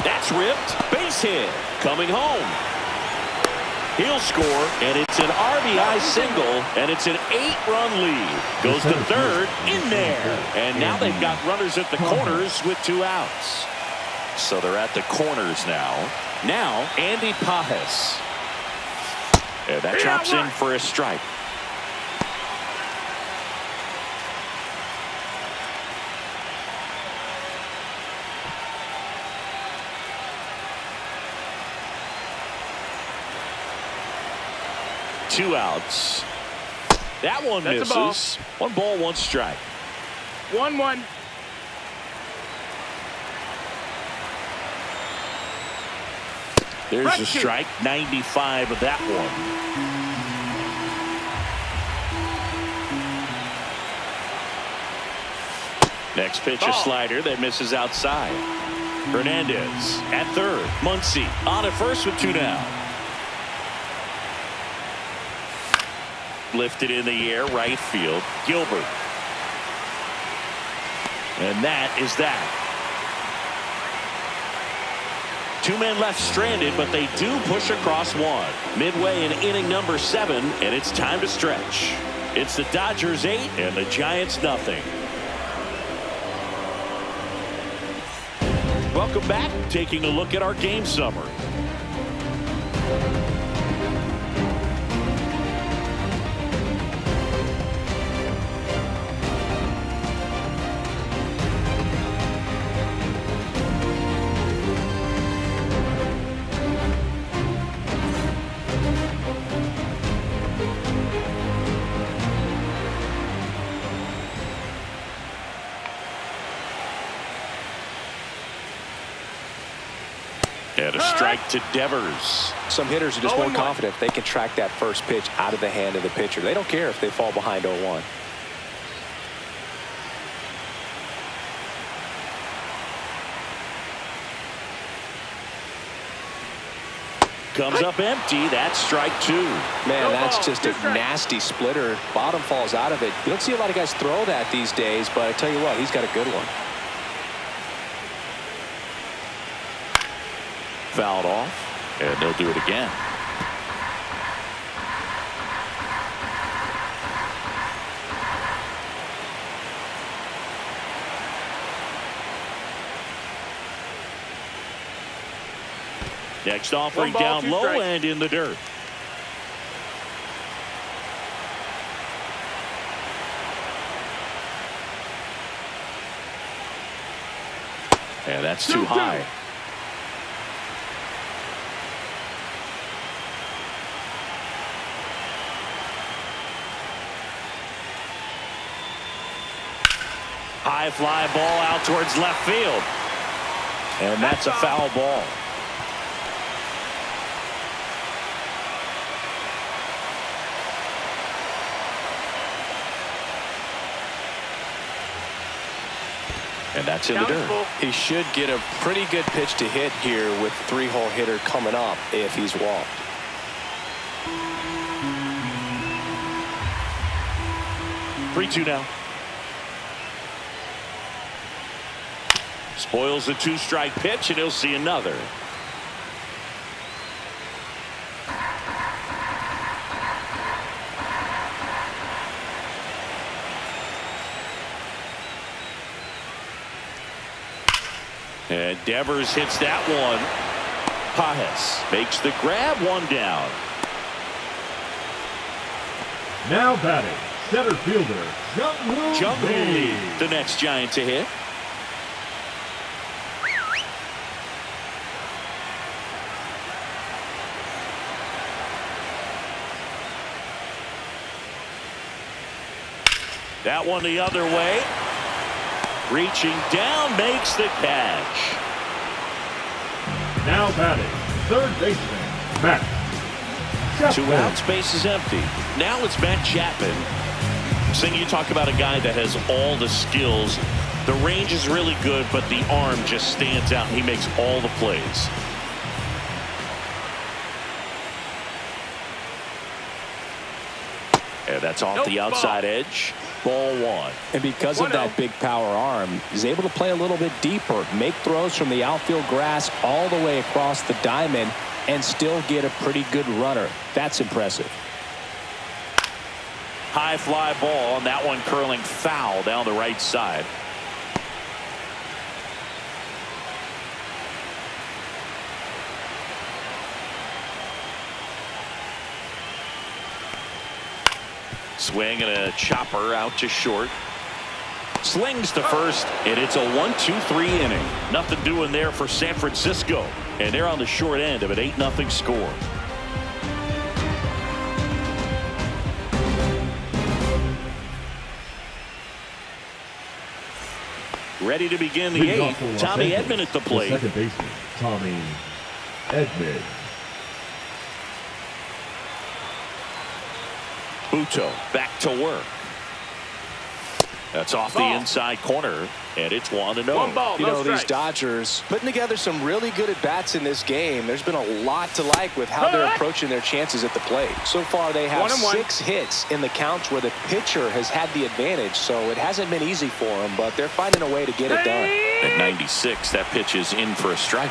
Speaker 1: That's ripped. Base hit. Coming home. He'll score, and it's an RBI single, and it's an 8-run lead. Goes to third, in there. And now they've got runners at the corners with 2 outs. So they're at the corners now. Now, Andy Pajes. And that chops in for a strike. Two outs. That one
Speaker 4: That's
Speaker 1: misses. 1 ball, 1 strike.
Speaker 4: 1-1.
Speaker 1: There's a strike. 95 of that one. Next pitch, a slider that misses outside. Hernandez at third. Muncy on at first with 2 down. Lifted in the air, right field. Gilbert. And that is that. 2 men left stranded, but they do push across 1. Midway in inning number 7, and it's time to stretch. It's the Dodgers 8 and the Giants nothing. Welcome back. Taking a look at our game summary. And a strike to Devers.
Speaker 2: Some hitters are just more confident if they can track that first pitch out of the hand of the pitcher. They don't care if they fall behind 0-1.
Speaker 1: Comes up empty. That's strike 2.
Speaker 2: Man, that's just a nasty splitter. Bottom falls out of it. You don't see a lot of guys throw that these days, but I tell you what, he's got a good one.
Speaker 1: Fouled off, and they'll do it again. Next offering down low and in the dirt. And that's too high. High fly ball out towards left field. And that's a foul ball. And that's in the
Speaker 4: Count is
Speaker 1: dirt.
Speaker 4: full.
Speaker 2: He should get a pretty good pitch to hit here with the three-hole hitter coming up if he's walked.
Speaker 1: Three-two now. Spoils the two-strike pitch, and he'll see another. And Devers hits that one. Pajes makes the grab, one down.
Speaker 3: Now batting, center fielder, Jung
Speaker 1: Lee, the next Giant to hit. That one the other way. Reaching down, makes the catch.
Speaker 3: Now batting, third baseman, Matt
Speaker 1: Two
Speaker 3: Chapman.
Speaker 1: outs, base is empty. Now it's Matt Chapman. Seeing you talk about a guy that has all the skills. The range is really good, but the arm just stands out. He makes all the plays. And that's off the outside edge. Ball one.
Speaker 2: And because of that big power arm, he's able to play a little bit deeper, make throws from the outfield grass all the way across the diamond, and still get a pretty good runner. That's impressive.
Speaker 1: High fly ball, and that one curling foul down the right side. Swing and a chopper out to short. Slings to first, and it's a 1-2-3 inning. Nothing doing there for San Francisco, and they're on the short end of an 8-0 score. Ready to begin the
Speaker 3: Leading off
Speaker 1: eighth.
Speaker 3: for Los
Speaker 1: Tommy
Speaker 3: Angeles,
Speaker 1: Edman at the
Speaker 3: the
Speaker 1: plate.
Speaker 3: second baseman, Tommy Edman.
Speaker 1: Buto back to work. That's off the inside corner, and it's 1-0.
Speaker 4: One ball,
Speaker 2: You
Speaker 4: no
Speaker 2: know, these
Speaker 4: strikes.
Speaker 2: Dodgers putting together some really good at-bats in this game. There's been a lot to like with how they're approaching their chances at the plate. So far, they have
Speaker 4: 1-1.
Speaker 2: 6 hits in the counts where the pitcher has had the advantage, so it hasn't been easy for them, but they're finding a way to get it done.
Speaker 1: At 96, that pitch is in for a strike.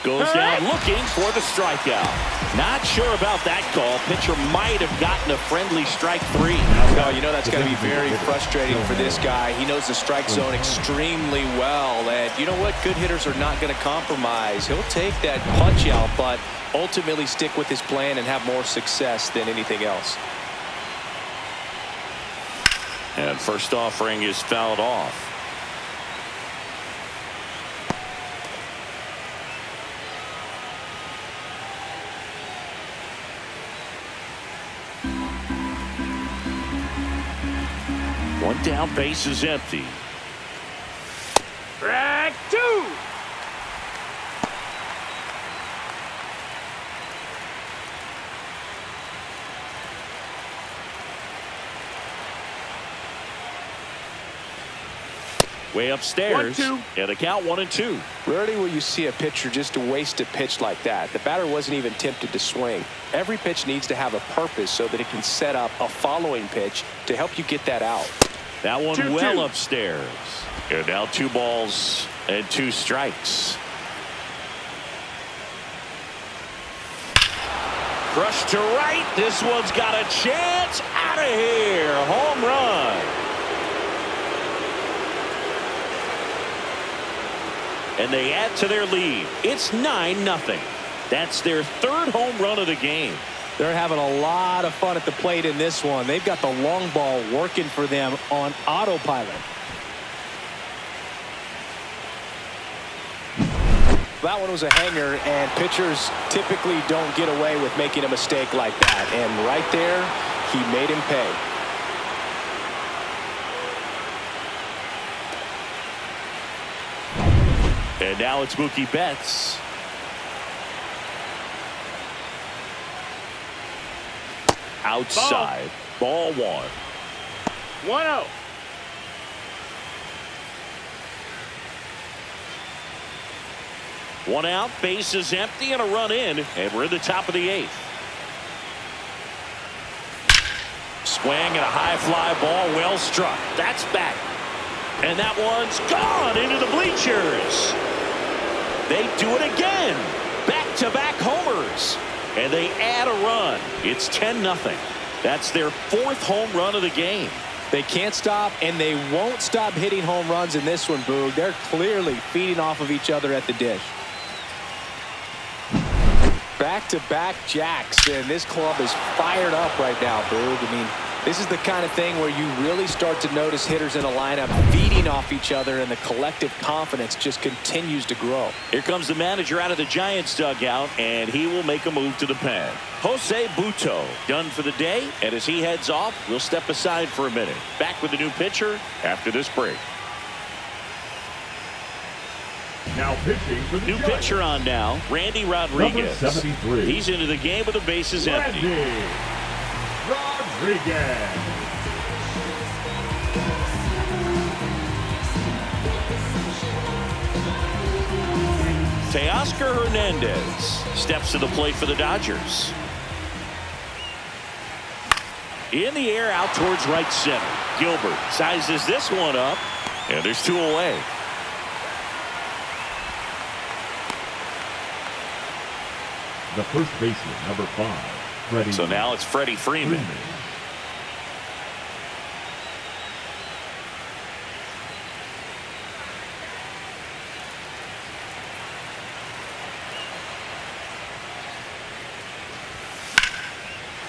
Speaker 1: Goes down looking for the strikeout. Not sure about that call. Pitcher might have gotten a friendly strike 3.
Speaker 2: Well, you know that's going to be very frustrating for this guy. He knows the strike zone extremely well, and you know what? Good hitters are not going to compromise. He'll take that punch out, but ultimately stick with his plan and have more success than anything else.
Speaker 1: And first offering is fouled off. One down, base is empty.
Speaker 4: Track 2.
Speaker 1: Way upstairs.
Speaker 4: 1-2.
Speaker 1: And the count 1-2.
Speaker 2: Rarely will you see a pitcher just waste a pitch like that. The batter wasn't even tempted to swing. Every pitch needs to have a purpose so that it can set up a following pitch to help you get that out.
Speaker 1: That one
Speaker 4: 2-2.
Speaker 1: well upstairs. And now 2 balls and 2 strikes. Crush to right. This one's got a chance. Out of here. Home run. And they add to their lead. It's 9-0. That's their 3rd home run of the game.
Speaker 2: They're having a lot of fun at the plate in this one. They've got the long ball working for them on autopilot. That one was a hanger, and pitchers typically don't get away with making a mistake like that. And right there, he made him pay.
Speaker 1: And now it's Mookie Betts. Outside. Ball one.
Speaker 4: 1-0.
Speaker 1: One out, base is empty, and a run in, and we're in the top of the 8th. Swing and a high fly ball, well struck. That's back. And that one's gone into the bleachers. They do it again. Back-to-back homers. And they add a run. It's 10-0. That's their 4th home run of the game.
Speaker 2: They can't stop, and they won't stop hitting home runs in this one, Boog. They're clearly feeding off of each other at the dish. Back-to-back jacks, and this club is fired up right now, Boog. I mean, this is the kind of thing where you really start to notice hitters in a lineup feeding off each other, and the collective confidence just continues to grow.
Speaker 1: Here comes the manager out of the Giants dugout, and he will make a move to the pen. Jose Butto done for the day, and as he heads off, we'll step aside for a minute. Back with a new pitcher after this break.
Speaker 3: Now pitching for the
Speaker 1: New
Speaker 3: Giants.
Speaker 1: pitcher on now, Randy Rodriguez.
Speaker 3: Number 73.
Speaker 1: He's into the game with the bases empty.
Speaker 3: Randy Rodriguez.
Speaker 1: Teoscar Hernandez steps to the plate for the Dodgers. In the air, out towards right center. Gilbert sizes this one up, and there's 2 away.
Speaker 3: The first baseman, number 5, Freddie.
Speaker 1: So now it's Freddie Freeman.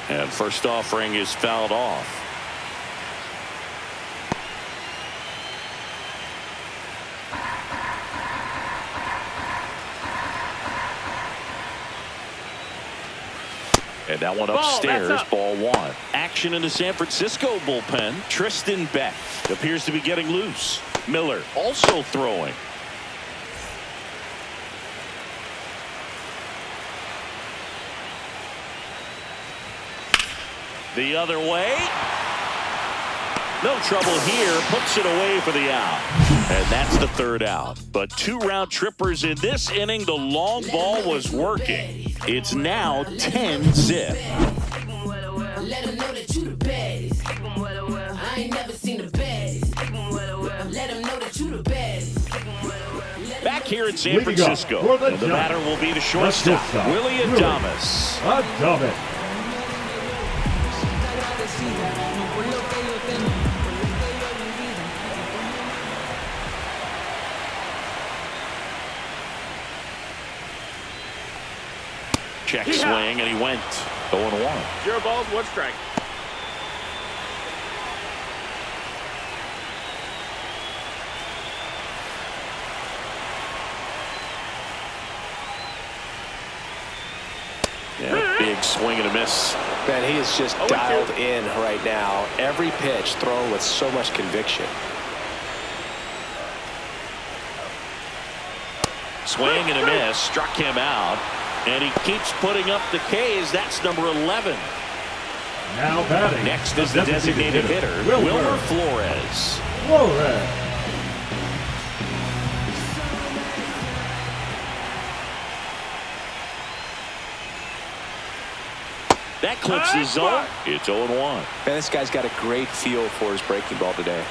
Speaker 1: And first offering is fouled off. And that one upstairs, ball one. Action in the San Francisco bullpen. Tristan Beck appears to be getting loose. Miller also throwing. The other way. No trouble here. Puts it away for the out. And that's the 3rd out. But 2 round trippers in this inning. The long ball was working. It's now 10-zip.
Speaker 5: Let them know that you the baddest. I ain't never seen the baddest. Let them know that you the baddest.
Speaker 1: Back here in San Francisco, the batter will be the shortstop, Willie Adames.
Speaker 3: Adames.
Speaker 1: Check swing, and he went 0-1.
Speaker 4: 0 balls, 1 strike.
Speaker 1: Yeah, big swing and a miss.
Speaker 2: Man, he is just dialed in right now. Every pitch thrown with so much conviction.
Speaker 1: Swing and a miss, struck him out. And he keeps putting up the K's. That's number 11.
Speaker 3: Now batting.
Speaker 1: Next is the designated hitter, Wilmer Flores. That clips the zone. It's 0-1.
Speaker 2: Man, this guy's got a great feel for his breaking ball today.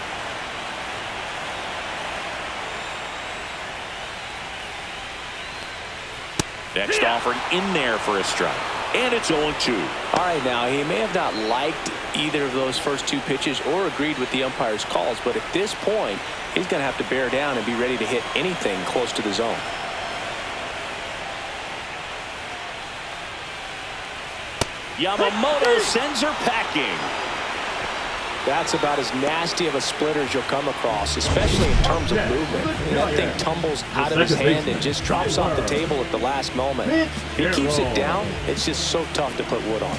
Speaker 1: Next offering in there for a strike. And it's 0-2.
Speaker 2: All right, now, he may have not liked either of those first 2 pitches or agreed with the umpire's calls, but at this point, he's going to have to bear down and be ready to hit anything close to the zone.
Speaker 1: Yamamoto sends her packing.
Speaker 2: That's about as nasty of a splitter as you'll come across, especially in terms of movement. That thing tumbles out of his hand and just drops off the table at the last moment. If he keeps it down, it's just so tough to put wood on.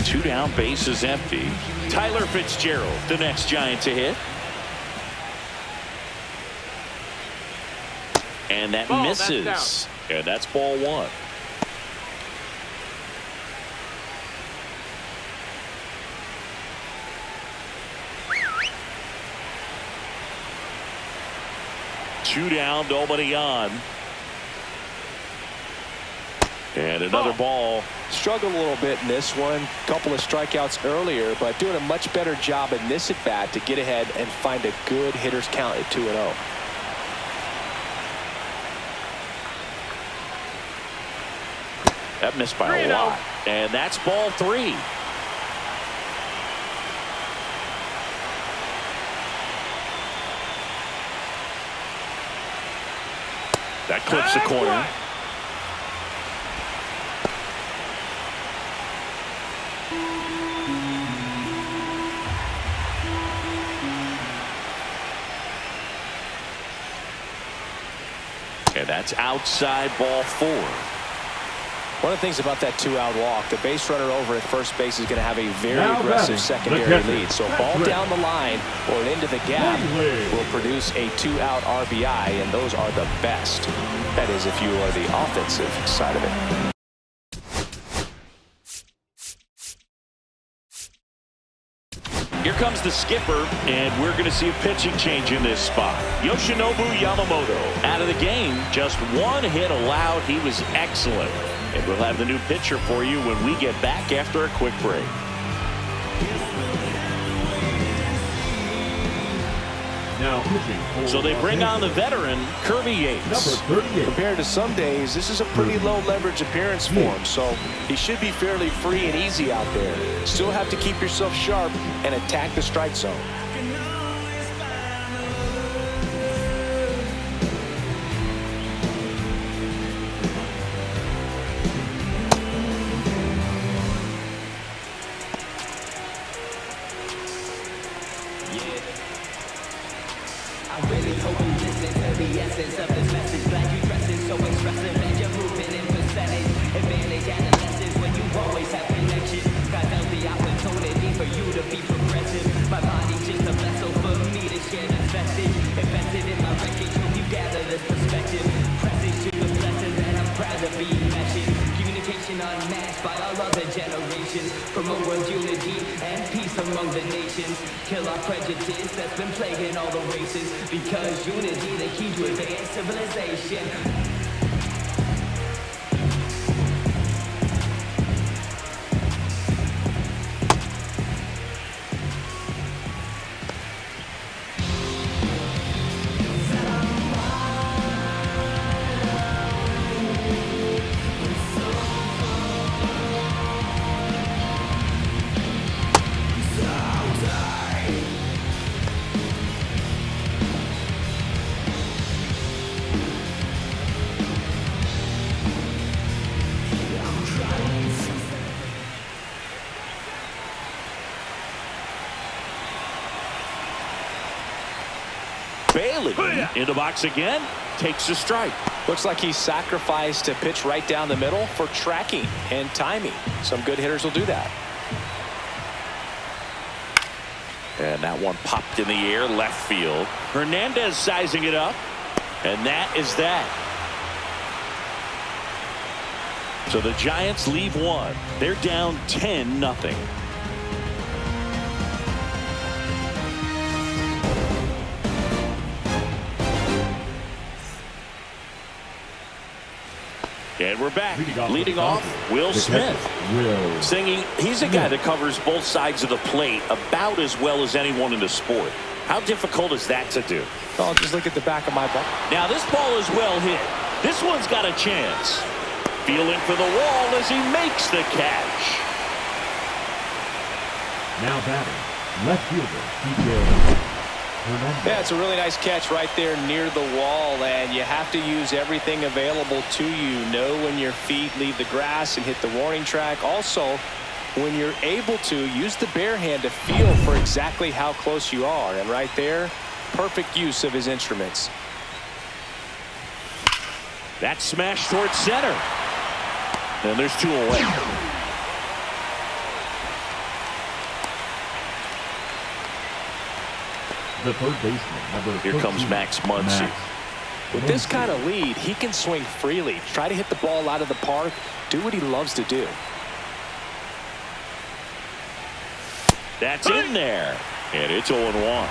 Speaker 2: Two
Speaker 1: down, bases empty. Tyler Fitzgerald, the next Giant to hit. And that
Speaker 4: Ball, that's
Speaker 1: misses. And that's ball one. Two down, nobody on. And another ball.
Speaker 2: Struggled a little bit in this one. Couple of strikeouts earlier, but doing a much better job in this at bat to get ahead and find a good hitter's count at 2-0.
Speaker 1: That missed by a lot. And that's ball three. That clips the corner. And that's outside, ball four.
Speaker 2: One of the things about that two-out walk, the base runner over at first base is going to have a very
Speaker 3: Now
Speaker 2: aggressive
Speaker 3: batting,
Speaker 2: secondary lead. So a ball down the line or into the gap will produce a two-out RBI, and those are the best. That is, if you are the offensive side of it.
Speaker 1: Here comes the skipper, and we're going to see a pitching change in this spot. Yoshinobu Yamamoto out of the game. Just one hit allowed. He was excellent. And we'll have the new pitcher for you when we get back after a quick break.
Speaker 3: Now pitching.
Speaker 1: So they bring on the veteran, Kirby Yates.
Speaker 3: Number 38.
Speaker 2: Compared to some days, this is a pretty low leverage appearance for him, so he should be fairly free and easy out there. Still have to keep yourself sharp and attack the strike zone.
Speaker 5: Promote world unity and peace among the nations. Kill our prejudice that's been plaguing all the races. Because unity, the key to advanced civilization.
Speaker 1: Bailey in the box again, takes a strike.
Speaker 2: Looks like he sacrificed a pitch right down the middle for tracking and timing. Some good hitters will do that.
Speaker 1: And that one popped in the air, left field. Hernandez sizing it up, and that is that. So the Giants leave one. They're down 10-0. And we're back. Leading off, Will Smith. Singing, he's a guy that covers both sides of the plate about as well as anyone in the sport. How difficult is that to do?
Speaker 2: Oh, just look at the back of my ball.
Speaker 1: Now this ball is well hit. This one's got a chance. Feeling for the wall as he makes the catch.
Speaker 3: Now batting, left fielder,
Speaker 2: Yeah, it's a really nice catch right there near the wall, and you have to use everything available to you. Know when your feet leave the grass and hit the warning track. Also, when you're able to, use the bare hand to feel for exactly how close you are. And right there, perfect use of his instruments.
Speaker 1: That smash towards center. And there's two away.
Speaker 3: The third baseman, number
Speaker 1: Here comes
Speaker 3: 13,
Speaker 1: Max Muncy.
Speaker 2: With this kind of lead, he can swing freely, try to hit the ball out of the park, do what he loves to do.
Speaker 1: That's in there, and it's 0-1.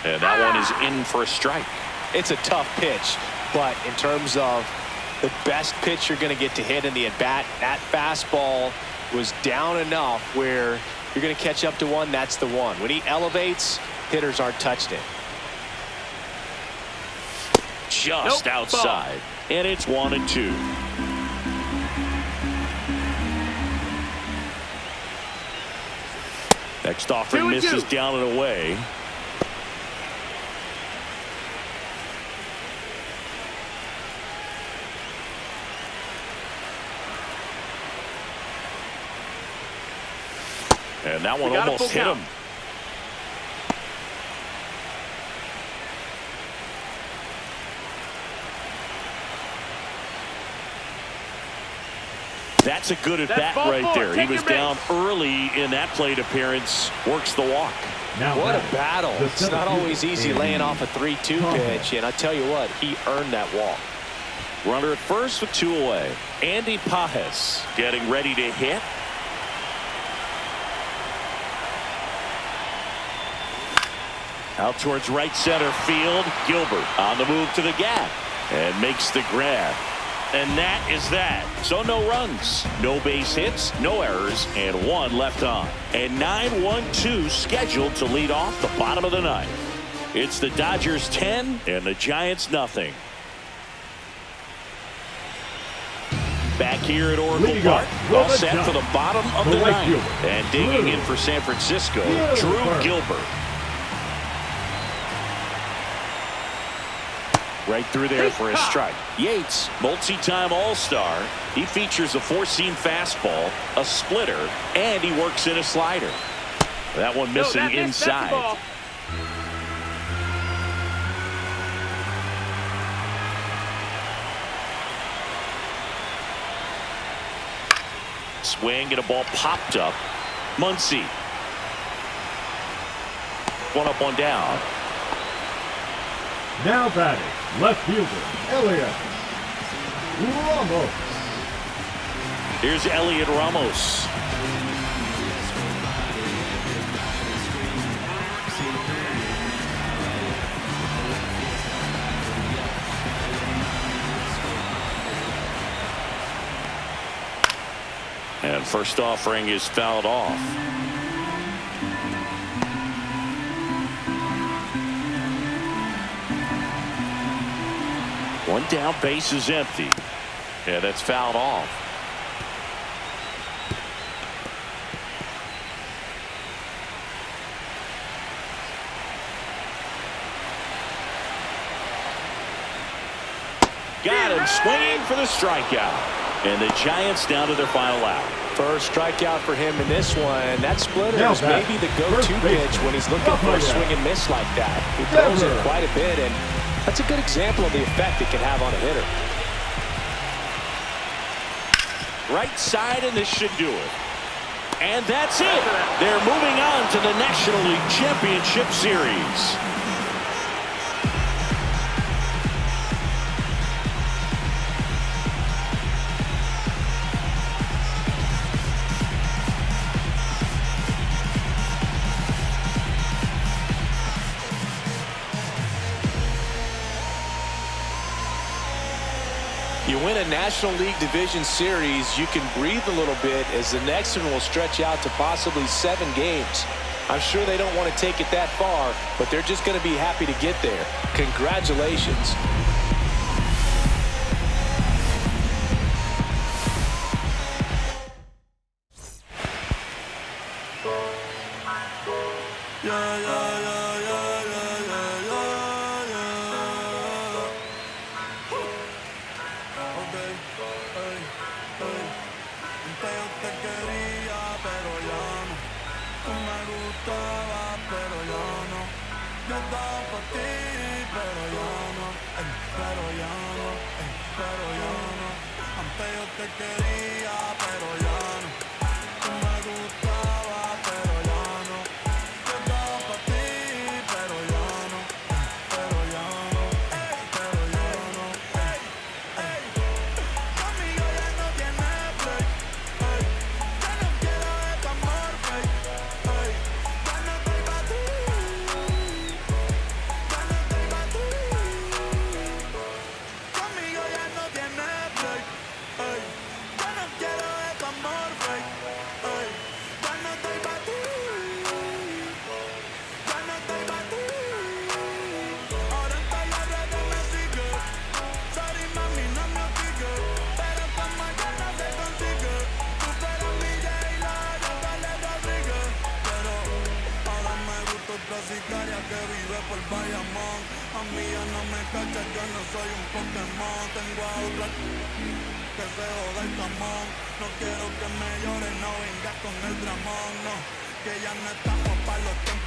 Speaker 1: And that one is in for a strike.
Speaker 2: It's a tough pitch, but in terms of the best pitch you're going to get to hit in the at-bat, that fastball was down enough where you're going to catch up to one. That's the one. When he elevates, hitters aren't touching it.
Speaker 1: Just outside, and it's 1-2. Next offering misses down and away. And that one almost hit him. That's a good at-bat right there. He was down early in that plate appearance. Works the walk.
Speaker 3: Now
Speaker 2: what a battle. It's not always easy laying off a 3-2 pitch, and I tell you what, he earned that walk.
Speaker 1: Runner at first with 2 away. Andy Pajes getting ready to hit. Out towards right center field. Gilbert on the move to the gap and makes the grab. And that is that. So no runs, no base hits, no errors, and 1 left on. And 9-1-2 scheduled to lead off the bottom of the ninth. It's the Dodgers 10 and the Giants nothing. Back here at Oracle Park, all set for the bottom of the ninth. And digging in for San Francisco, Drew Gilbert. Right through there for a strike. Yates, multi-time All-Star. He features a 4-seam fastball, a splitter, and he works in a slider. That one missing inside. Swing and a ball popped up. Muncy. One up, one down.
Speaker 3: Now batting, left fielder, Elliot Ramos.
Speaker 1: Here's Elliot Ramos. And first offering is fouled off. One down, base is empty. Yeah, that's fouled off. Got him swinging for the strikeout. And the Giants down to their final out.
Speaker 2: First strikeout for him in this one. That splitter is maybe the go-to pitch when he's looking for a swing and miss like that. He throws it quite a bit, and that's a good example of the effect it can have on a hitter.
Speaker 1: Right side, and this should do it. And that's it. They're moving on to the National League Championship Series.
Speaker 2: You win a National League Division Series, you can breathe a little bit as the next one will stretch out to possibly 7 games. I'm sure they don't want to take it that far, but they're just going to be happy to get there. Congratulations.
Speaker 6: sicaria que vive por Bayamón. A mí ya no me cachas, yo no soy un Pokémon. Tengo a otra que se joda el camón. No quiero que me llores, no vengas con el dramón, no. Que ya no estamos pa' los tiempos